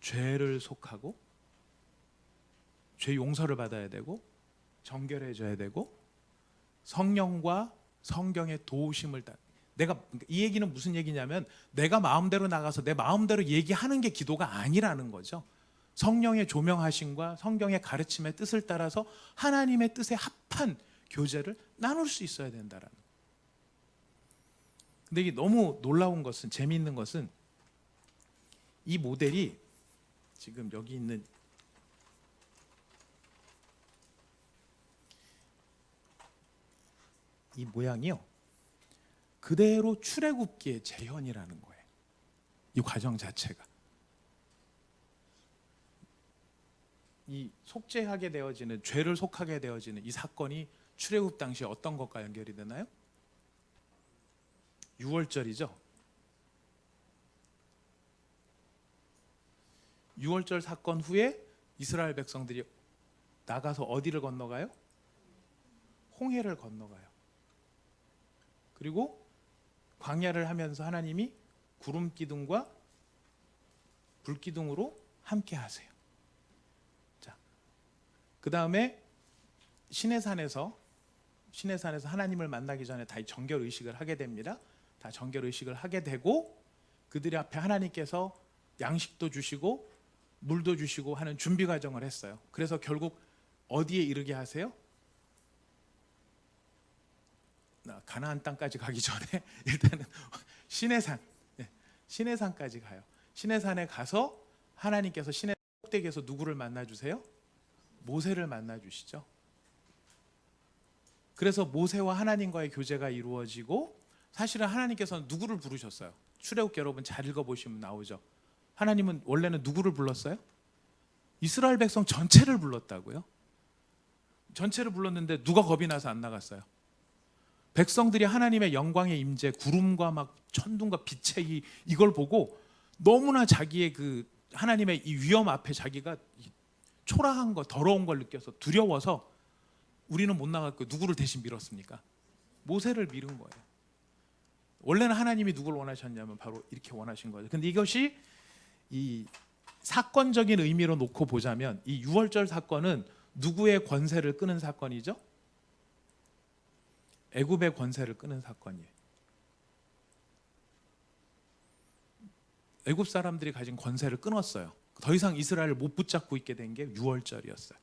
죄를 속하고 죄 용서를 받아야 되고 정결해져야 되고 성령과 성경의 도우심을 내가 이 얘기는 무슨 얘기냐면 내가 마음대로 나가서 내 마음대로 얘기하는 게 기도가 아니라는 거죠. 성령의 조명하심과 성경의 가르침의 뜻을 따라서 하나님의 뜻에 합한 교제를 나눌 수 있어야 된다라는. 근데 이게 너무 놀라운 것은, 재미있는 것은 이 모델이 지금 여기 있는 이 모양이요, 그대로 출애굽기의 재현이라는 거예요. 이 과정 자체가 이 속죄하게 되어지는, 죄를 속하게 되어지는 이 사건이 출애굽 당시에 어떤 것과 연결이 되나요? 유월절이죠. 유월절 사건 후에 이스라엘 백성들이 나가서 어디를 건너가요? 홍해를 건너가요. 그리고 광야를 하면서 하나님이 구름 기둥과 불 기둥으로 함께 하세요. 자, 그 다음에 시내산에서 하나님을 만나기 전에 다 정결 의식을 하게 됩니다. 다 정결 의식을 하게 되고 그들의 앞에 하나님께서 양식도 주시고 물도 주시고 하는 준비 과정을 했어요. 그래서 결국 어디에 이르게 하세요? 가나안 땅까지 가기 전에 일단은 시내산까지 가요. 시내산에 가서 하나님께서 시내 꼭대기에서 누구를 만나 주세요? 모세를 만나 주시죠. 그래서 모세와 하나님과의 교제가 이루어지고, 사실은 하나님께서는 누구를 부르셨어요? 출애굽기 여러분 잘 읽어보시면 나오죠. 하나님은 원래는 누구를 불렀어요? 이스라엘 백성 전체를 불렀다고요. 전체를 불렀는데 누가 겁이 나서 안 나갔어요? 백성들이 하나님의 영광의 임재, 구름과 막 천둥과 빛의 이걸 보고 너무나 자기의 그 하나님의 이 위험 앞에 자기가 초라한 거, 더러운 걸 느껴서 두려워서 우리는 못 나갔고 누구를 대신 밀었습니까? 모세를 밀은 거예요. 원래는 하나님이 누구를 원하셨냐면 바로 이렇게 원하신 거죠. 근데 이것이 이 사건적인 의미로 놓고 보자면 이 유월절 사건은 누구의 권세를 끄는 사건이죠? 애굽의 권세를 끄는 사건이에요. 애굽 사람들이 가진 권세를 끊었어요. 더 이상 이스라엘을 못 붙잡고 있게 된 게 유월절이었어요.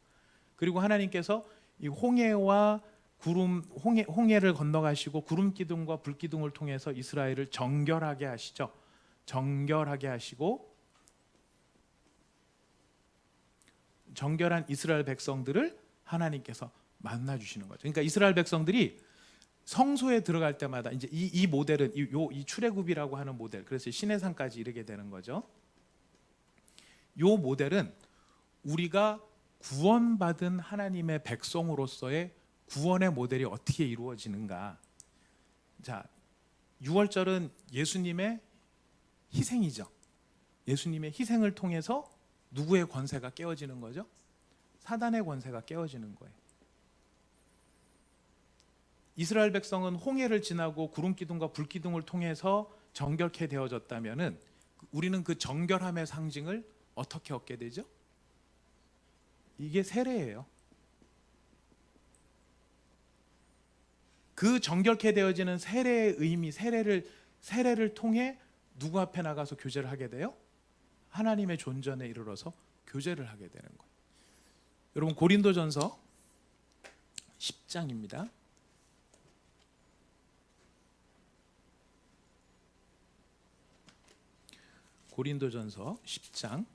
그리고 하나님께서 이 홍해와 홍해를 건너가시고 구름 기둥과 불 기둥을 통해서 이스라엘을 정결하게 하시죠. 정결하게 하시고 정결한 이스라엘 백성들을 하나님께서 만나 주시는 거죠. 그러니까 이스라엘 백성들이 성소에 들어갈 때마다 이제 이 모델은 이 출애굽이라고 하는 모델, 그래서 시내산까지 이르게 되는 거죠. 이 모델은 우리가 구원받은 하나님의 백성으로서의 구원의 모델이 어떻게 이루어지는가. 자, 유월절은 예수님의 희생이죠. 예수님의 희생을 통해서 누구의 권세가 깨어지는 거죠? 사단의 권세가 깨어지는 거예요. 이스라엘 백성은 홍해를 지나고 구름 기둥과 불 기둥을 통해서 정결케 되어졌다면은 우리는 그 정결함의 상징을 어떻게 얻게 되죠? 이게 세례예요. 그 정결케 되어지는 세례의 의미, 세례를 통해 누구 앞에 나가서 교제를 하게 돼요? 하나님의 존전에 이르러서 교제를 하게 되는 거예요. 여러분 고린도전서 10장입니다. 고린도전서 10장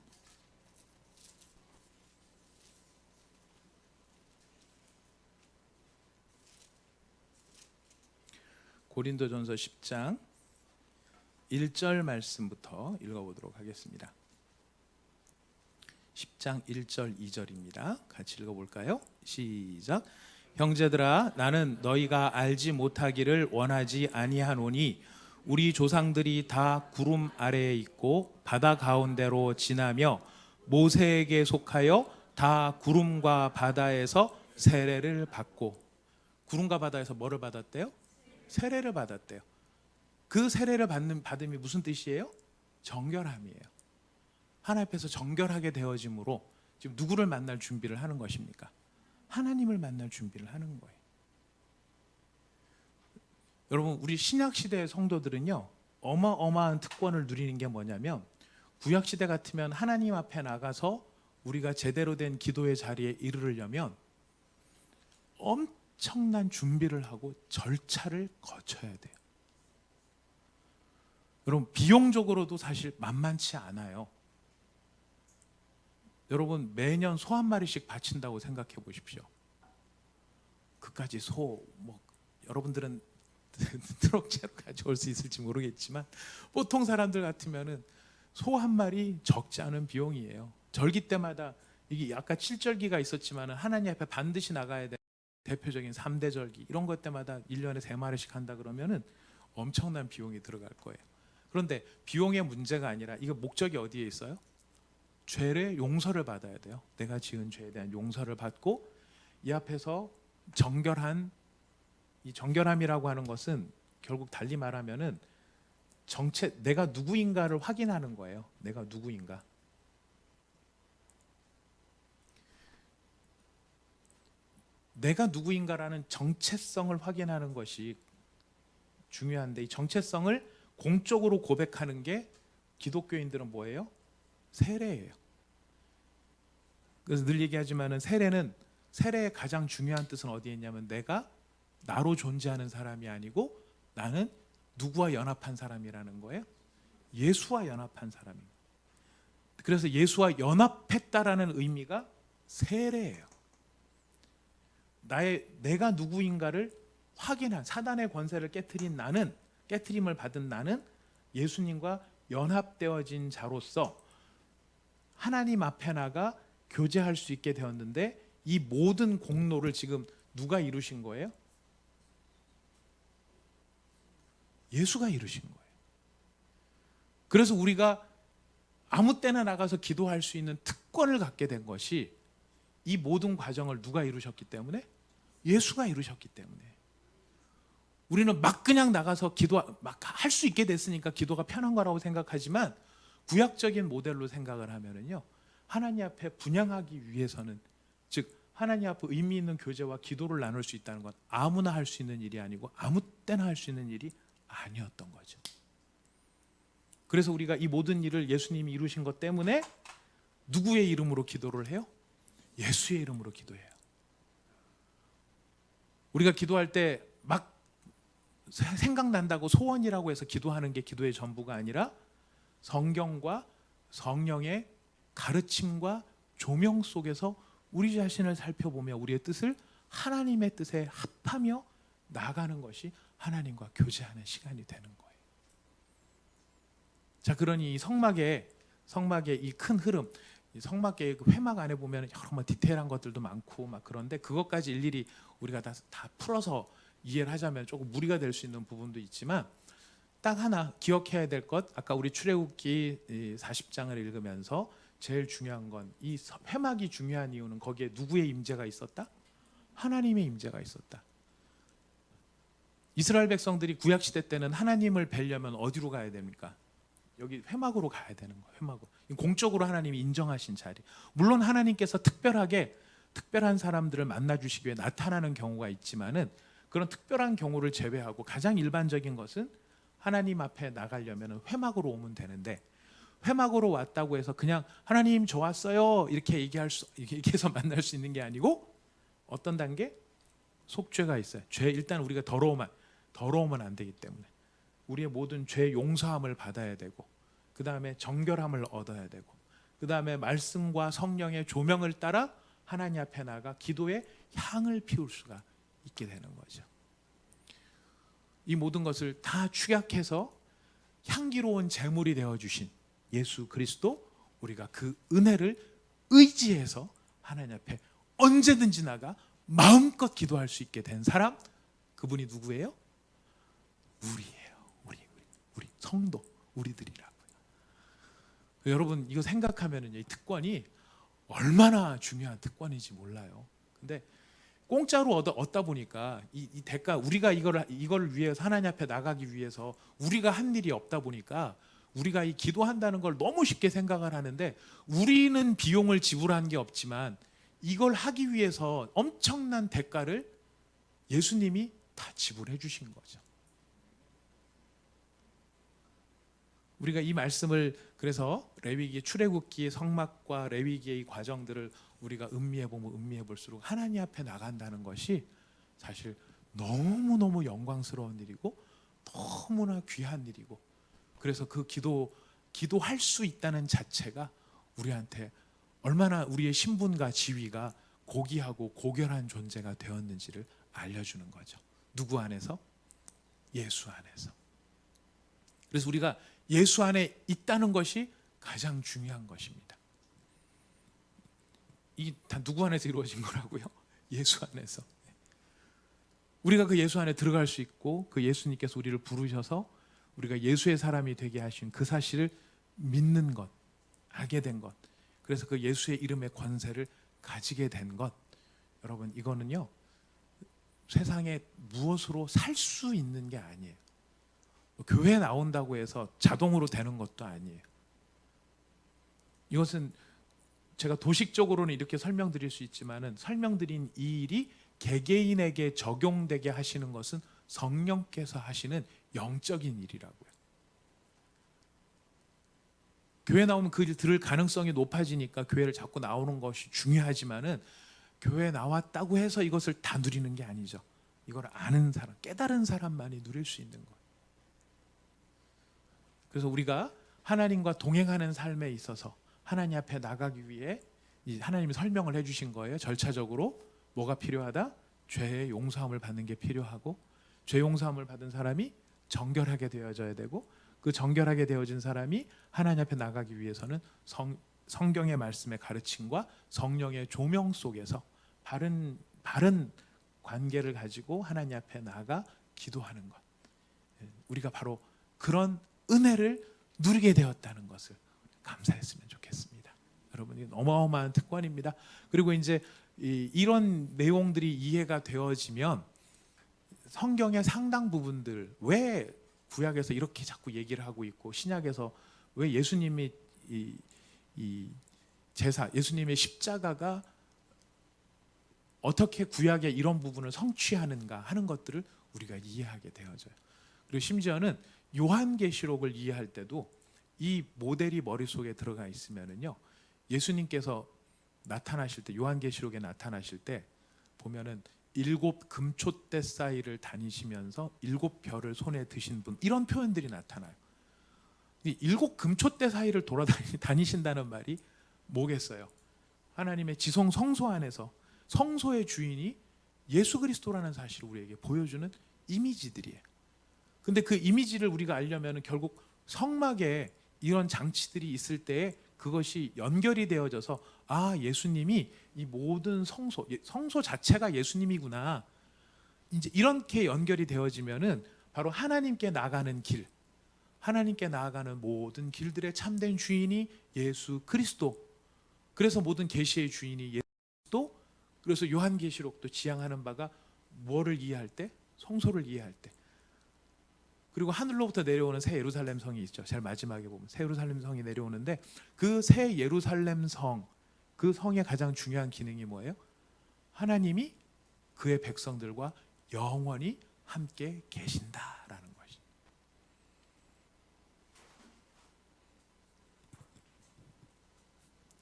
고린도전서 10장 1절 말씀부터 읽어보도록 하겠습니다. 10장 1절 2절입니다. 같이 읽어볼까요? 시작. 형제들아, 나는 너희가 알지 못하기를 원하지 아니하노니 우리 조상들이 다 구름 아래에 있고 바다 가운데로 지나며 모세에게 속하여 다 구름과 바다에서 세례를 받고, 구름과 바다에서 뭐를 받았대요? 세례를 받았대요. 그 세례를 받음이 무슨 뜻이에요? 정결함이에요. 하나님 앞에서 정결하게 되어짐으로 지금 누구를 만날 준비를 하는 것입니까? 하나님을 만날 준비를 하는 거예요. 여러분, 우리 신약 시대의 성도들은요, 어마어마한 특권을 누리는 게 뭐냐면, 구약 시대 같으면 하나님 앞에 나가서 우리가 제대로 된 기도의 자리에 이르려면 엄청난 준비를 하고 절차를 거쳐야 돼요. 여러분, 비용적으로도 사실 만만치 않아요. 여러분, 매년 소 한 마리씩 바친다고 생각해 보십시오. 그까지 소, 여러분들은 트럭째로 가져올 수 있을지 모르겠지만 보통 사람들 같으면은 소 한 마리 적지 않은 비용이에요. 절기 때마다 이게 아까 7절기가 있었지만 하나님 앞에 반드시 나가야 될 대표적인 3대 절기 이런 것 때마다 1년에 3마리씩 한다 그러면은 엄청난 비용이 들어갈 거예요. 그런데 비용의 문제가 아니라 이거 목적이 어디에 있어요? 죄의 용서를 받아야 돼요. 내가 지은 죄에 대한 용서를 받고 이 앞에서 정결한, 이 정결함이라고 하는 것은 결국 달리 말하면은 내가 누구인가를 확인하는 거예요. 내가 누구인가. 내가 누구인가라는 정체성을 확인하는 것이 중요한데, 이 정체성을 공적으로 고백하는 게 기독교인들은 뭐예요? 세례예요. 그래서 늘 얘기하지만은 세례의 가장 중요한 뜻은 어디에 있냐면, 내가 나로 존재하는 사람이 아니고 나는 누구와 연합한 사람이라는 거예요. 예수와 연합한 사람입니다. 그래서 예수와 연합했다라는 의미가 세례예요. 내가 누구인가를 확인한, 사단의 권세를 깨트림을 받은 나는 예수님과 연합되어진 자로서 하나님 앞에 나가 교제할 수 있게 되었는데, 이 모든 공로를 지금 누가 이루신 거예요? 예수가 이루신 거예요. 그래서 우리가 아무 때나 나가서 기도할 수 있는 특권을 갖게 된 것이, 이 모든 과정을 누가 이루셨기 때문에? 예수가 이루셨기 때문에. 우리는 막 그냥 나가서 막 할 수 있게 됐으니까 기도가 편한 거라고 생각하지만, 구약적인 모델로 생각을 하면은요, 하나님 앞에 분향하기 위해서는, 즉 하나님 앞에 의미 있는 교제와 기도를 나눌 수 있다는 건 아무나 할 수 있는 일이 아니고 아무 때나 할 수 있는 일이 아니었던 거죠. 그래서 우리가 이 모든 일을 예수님이 이루신 것 때문에 누구의 이름으로 기도를 해요? 예수의 이름으로 기도해요. 우리가 기도할 때 막 생각난다고 소원이라고 해서 기도하는 게 기도의 전부가 아니라, 성경과 성령의 가르침과 조명 속에서 우리 자신을 살펴보며 우리의 뜻을 하나님의 뜻에 합하며 나아가는 것이 하나님과 교제하는 시간이 되는 거예요. 자, 그러니 이 성막의 이 큰 흐름, 이 성막의 그 회막 안에 보면 여러 디테일한 것들도 많고 막 그런데, 그것까지 일일이 우리가 다 풀어서 이해를 하자면 조금 무리가 될 수 있는 부분도 있지만, 딱 하나 기억해야 될 것, 아까 우리 출애굽기 40장을 읽으면서 제일 중요한 건, 이 회막이 중요한 이유는 거기에 누구의 임재가 있었다? 하나님의 임재가 있었다. 이스라엘 백성들이 구약 시대 때는 하나님을 뵈려면 어디로 가야 됩니까? 여기 회막으로 가야 되는 거예요. 회막으로. 공적으로 하나님이 인정하신 자리. 물론 하나님께서 특별한 사람들을 만나 주시기 위해 나타나는 경우가 있지만은, 그런 특별한 경우를 제외하고 가장 일반적인 것은 하나님 앞에 나가려면 회막으로 오면 되는데, 회막으로 왔다고 해서 그냥 하나님 저 왔어요 이렇게 얘기해서 만날 수 있는 게 아니고, 어떤 단계? 속죄가 있어요. 일단 우리가 더러우면 안 되기 때문에 우리의 모든 죄 용서함을 받아야 되고, 그 다음에 정결함을 얻어야 되고, 그 다음에 말씀과 성령의 조명을 따라 하나님 앞에 나가 기도의 향을 피울 수가 있게 되는 거죠. 이 모든 것을 다 축약해서 향기로운 제물이 되어주신 예수 그리스도, 우리가 그 은혜를 의지해서 하나님 앞에 언제든지 나가 마음껏 기도할 수 있게 된 사람, 그분이 누구예요? 우리예요. 우리 성도, 우리들이라고요. 여러분, 이거 생각하면은 이 특권이 얼마나 중요한 특권인지 몰라요. 근데 공짜로 얻다 보니까 이 대가, 우리가 이걸 위해서 하나님 앞에 나가기 위해서 우리가 한 일이 없다 보니까 우리가 이 기도한다는 걸 너무 쉽게 생각을 하는데, 우리는 비용을 지불한 게 없지만 이걸 하기 위해서 엄청난 대가를 예수님이 다 지불해 주신 거죠. 우리가 이 말씀을, 그래서 레위기의 출애굽기의 성막과 레위기의 이 과정들을 우리가 음미해 보면 음미해 볼수록 하나님 앞에 나간다는 것이 사실 너무너무 영광스러운 일이고 너무나 귀한 일이고, 그래서 그 기도할 수 있다는 자체가 우리한테 얼마나 우리의 신분과 지위가 고귀하고 고결한 존재가 되었는지를 알려주는 거죠. 누구 안에서? 예수 안에서. 그래서 우리가 예수 안에 있다는 것이 가장 중요한 것입니다. 이 다 누구 안에서 이루어진 거라고요? 예수 안에서. 우리가 그 예수 안에 들어갈 수 있고, 그 예수님께서 우리를 부르셔서 우리가 예수의 사람이 되게 하신 그 사실을 믿는 것, 알게 된 것, 그래서 그 예수의 이름의 권세를 가지게 된 것, 여러분, 이거는요 세상에 무엇으로 살 수 있는 게 아니에요. 교회 나온다고 해서 자동으로 되는 것도 아니에요. 이것은 제가 도식적으로는 이렇게 설명드릴 수 있지만은, 설명드린 이 일이 개개인에게 적용되게 하시는 것은 성령께서 하시는 영적인 일이라고요. 교회 나오면 그 일 들을 가능성이 높아지니까 교회를 자꾸 나오는 것이 중요하지만은, 교회 나왔다고 해서 이것을 다 누리는 게 아니죠. 이걸 아는 사람, 깨달은 사람만이 누릴 수 있는 거예요. 그래서 우리가 하나님과 동행하는 삶에 있어서 하나님 앞에 나가기 위해 하나님이 설명을 해주신 거예요. 절차적으로 뭐가 필요하다? 죄의 용서함을 받는 게 필요하고, 죄 용서함을 받은 사람이 정결하게 되어져야 되고, 그 정결하게 되어진 사람이 하나님 앞에 나가기 위해서는 성경의 말씀의 가르침과 성령의 조명 속에서 바른 관계를 가지고 하나님 앞에 나가 기도하는 것, 우리가 바로 그런 은혜를 누리게 되었다는 것을 감사했으면 좋겠습니다. 여러분, 이 어마어마한 특권입니다. 그리고 이제 이런 내용들이 이해가 되어지면 성경의 상당 부분들, 왜 구약에서 이렇게 자꾸 얘기를 하고 있고 신약에서 왜 예수님이 이 제사, 예수님의 십자가가 어떻게 구약의 이런 부분을 성취하는가 하는 것들을 우리가 이해하게 되어져요. 그리고 심지어는 요한계시록을 이해할 때도 이 모델이 머릿속에 들어가 있으면은요, 예수님께서 나타나실 때, 요한계시록에 나타나실 때 보면은 7 금촛대 사이를 다니시면서 7 별을 손에 드신 분, 이런 표현들이 나타나요. 이 7 금촛대 사이를 다니신다는 말이 뭐겠어요? 하나님의 지성 성소 안에서 성소의 주인이 예수 그리스도라는 사실을 우리에게 보여주는 이미지들이에요. 근데 그 이미지를 우리가 알려면 결국 성막에 이런 장치들이 있을 때에 그것이 연결이 되어져서, 아, 예수님이 이 모든 성소 자체가 예수님이구나, 이제 이렇게 연결이 되어지면은 바로 하나님께 나가는 길, 하나님께 나아가는 모든 길들의 참된 주인이 예수 그리스도. 그래서 모든 계시의 주인이 예수 그리스도. 그래서 요한계시록도 지향하는 바가 뭐를 이해할 때? 성소를 이해할 때. 그리고 하늘로부터 내려오는 새 예루살렘 성이 있죠. 제일 마지막에 보면 새 예루살렘 성이 내려오는데, 그 새 예루살렘 성, 그 성의 가장 중요한 기능이 뭐예요? 하나님이 그의 백성들과 영원히 함께 계신다라는 것이.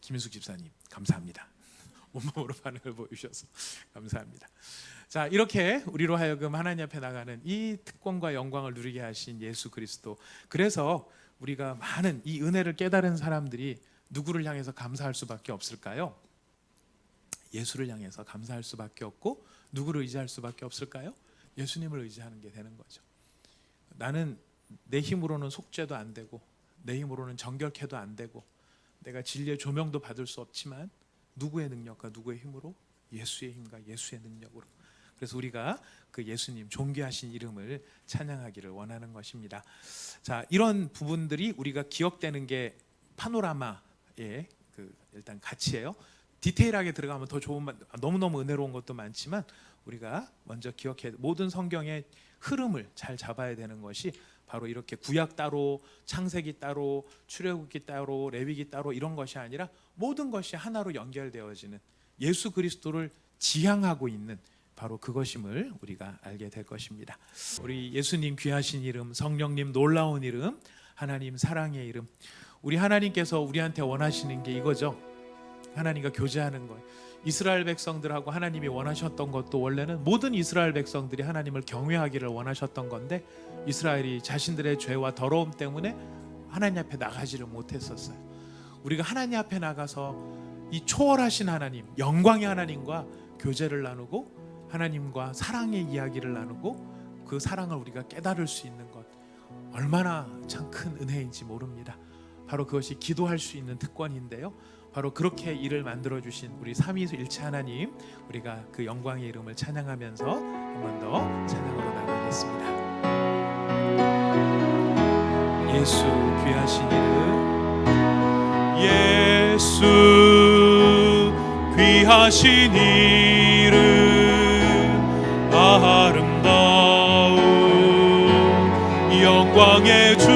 김인숙 집사님, 감사합니다. 온몸으로 반응을 보여주셔서 감사합니다. 자, 이렇게 우리로 하여금 하나님 앞에 나가는 이 특권과 영광을 누리게 하신 예수 그리스도. 그래서 우리가 많은 이 은혜를 깨달은 사람들이 누구를 향해서 감사할 수밖에 없을까요? 예수를 향해서 감사할 수밖에 없고, 누구를 의지할 수밖에 없을까요? 예수님을 의지하는 게 되는 거죠. 나는 내 힘으로는 속죄도 안 되고, 내 힘으로는 정결케도 안 되고, 내가 진리의 조명도 받을 수 없지만 누구의 능력과 누구의 힘으로? 예수의 힘과 예수의 능력으로. 그래서 우리가 그 예수님 존귀하신 이름을 찬양하기를 원하는 것입니다. 자, 이런 부분들이 우리가 기억되는 게 파노라마의 그 일단 가치예요. 디테일하게 들어가면 더 좋은, 너무너무 은혜로운 것도 많지만 우리가 먼저 기억해, 모든 성경의 흐름을 잘 잡아야 되는 것이 바로 이렇게 구약 따로, 창세기 따로, 출애굽기 따로, 레위기 따로 이런 것이 아니라 모든 것이 하나로 연결되어지는 예수 그리스도를 지향하고 있는 바로 그것임을 우리가 알게 될 것입니다. 우리 예수님 귀하신 이름, 성령님 놀라운 이름, 하나님 사랑의 이름, 우리 하나님께서 우리한테 원하시는 게 이거죠. 하나님과 교제하는 것. 이스라엘 백성들하고 하나님이 원하셨던 것도 원래는 모든 이스라엘 백성들이 하나님을 경외하기를 원하셨던 건데, 이스라엘이 자신들의 죄와 더러움 때문에 하나님 앞에 나가지를 못했었어요. 우리가 하나님 앞에 나가서 이 초월하신 하나님, 영광의 하나님과 교제를 나누고 하나님과 사랑의 이야기를 나누고 그 사랑을 우리가 깨달을 수 있는 것, 얼마나 참 큰 은혜인지 모릅니다. 바로 그것이 기도할 수 있는 특권인데요, 바로 그렇게 일을 만들어주신 우리 삼위일체 하나님, 우리가 그 영광의 이름을 찬양하면서 한 번 더 찬양으로 나가겠습니다. 예수 귀하신 이름, 예수 귀하신 이름, 아름다운 영광의 주,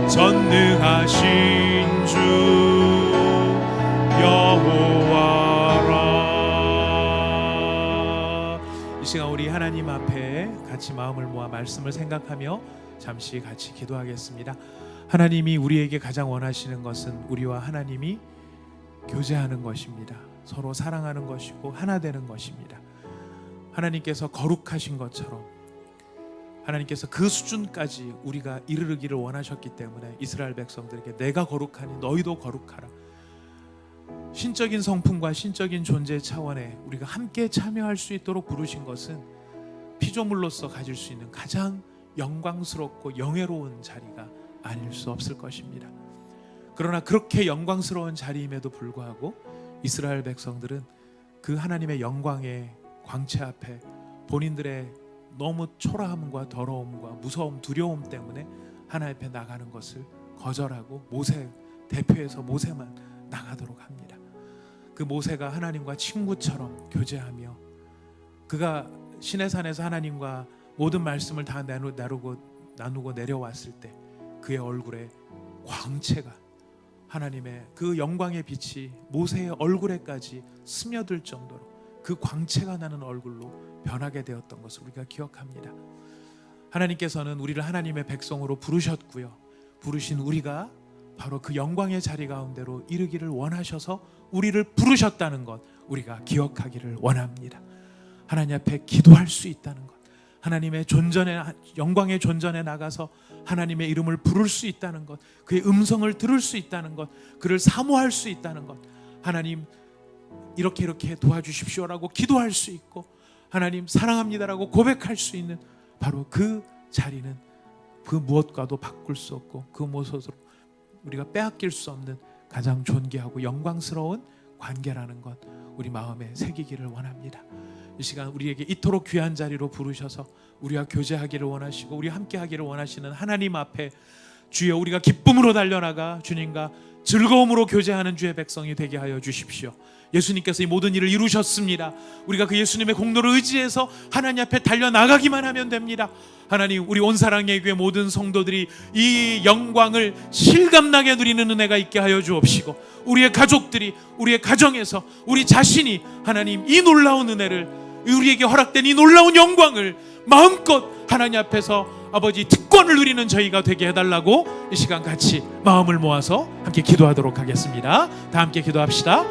전능하신 주 여호와라. 이 시간 우리 하나님 앞에 같이 마음을 모아 말씀을 생각하며 잠시 같이 기도하겠습니다. 하나님이 우리에게 가장 원하시는 것은 우리와 하나님이 교제하는 것입니다. 서로 사랑하는 것이고 하나 되는 것입니다. 하나님께서 거룩하신 것처럼 하나님께서 그 수준까지 우리가 이르르기를 원하셨기 때문에 이스라엘 백성들에게 내가 거룩하니 너희도 거룩하라, 신적인 성품과 신적인 존재 차원에 우리가 함께 참여할 수 있도록 부르신 것은 피조물로서 가질 수 있는 가장 영광스럽고 영예로운 자리가 아닐 수 없을 것입니다. 그러나 그렇게 영광스러운 자리임에도 불구하고 이스라엘 백성들은 그 하나님의 영광의 광채 앞에 본인들의 너무 초라함과 더러움과 무서움, 두려움 때문에 하나님 앞에 나가는 것을 거절하고 모세, 대표해서 모세만 나가도록 합니다. 그 모세가 하나님과 친구처럼 교제하며 그가 시내산에서 하나님과 모든 말씀을 다 나누고 내려왔을 때 그의 얼굴에 광채가, 하나님의 그 영광의 빛이 모세의 얼굴에까지 스며들 정도로 그 광채가 나는 얼굴로 변하게 되었던 것을 우리가 기억합니다. 하나님께서는 우리를 하나님의 백성으로 부르셨고요, 부르신 우리가 바로 그 영광의 자리 가운데로 이르기를 원하셔서 우리를 부르셨다는 것 우리가 기억하기를 원합니다. 하나님 앞에 기도할 수 있다는 것, 하나님의 존전에, 영광의 존전에 나가서 하나님의 이름을 부를 수 있다는 것, 그의 음성을 들을 수 있다는 것, 그를 사모할 수 있다는 것, 하나님 이렇게 도와주십시오라고 기도할 수 있고 하나님 사랑합니다라고 고백할 수 있는 바로 그 자리는 그 무엇과도 바꿀 수 없고 그 무엇으로 우리가 빼앗길 수 없는 가장 존귀하고 영광스러운 관계라는 것 우리 마음에 새기기를 원합니다. 이 시간 우리에게 이토록 귀한 자리로 부르셔서 우리와 교제하기를 원하시고 우리 함께 하기를 원하시는 하나님 앞에 주여 우리가 기쁨으로 달려나가 주님과 즐거움으로 교제하는 주의 백성이 되게 하여 주십시오. 예수님께서 이 모든 일을 이루셨습니다. 우리가 그 예수님의 공로를 의지해서 하나님 앞에 달려나가기만 하면 됩니다. 하나님, 우리 온사랑의 교회 모든 성도들이 이 영광을 실감나게 누리는 은혜가 있게 하여 주옵시고 우리의 가족들이, 우리의 가정에서 우리 자신이 하나님 이 놀라운 은혜를, 우리에게 허락된 이 놀라운 영광을 마음껏 하나님 앞에서 아버지 특권을 누리는 저희가 되게 해달라고 이 시간 같이 마음을 모아서 함께 기도하도록 하겠습니다. 다 함께 기도합시다.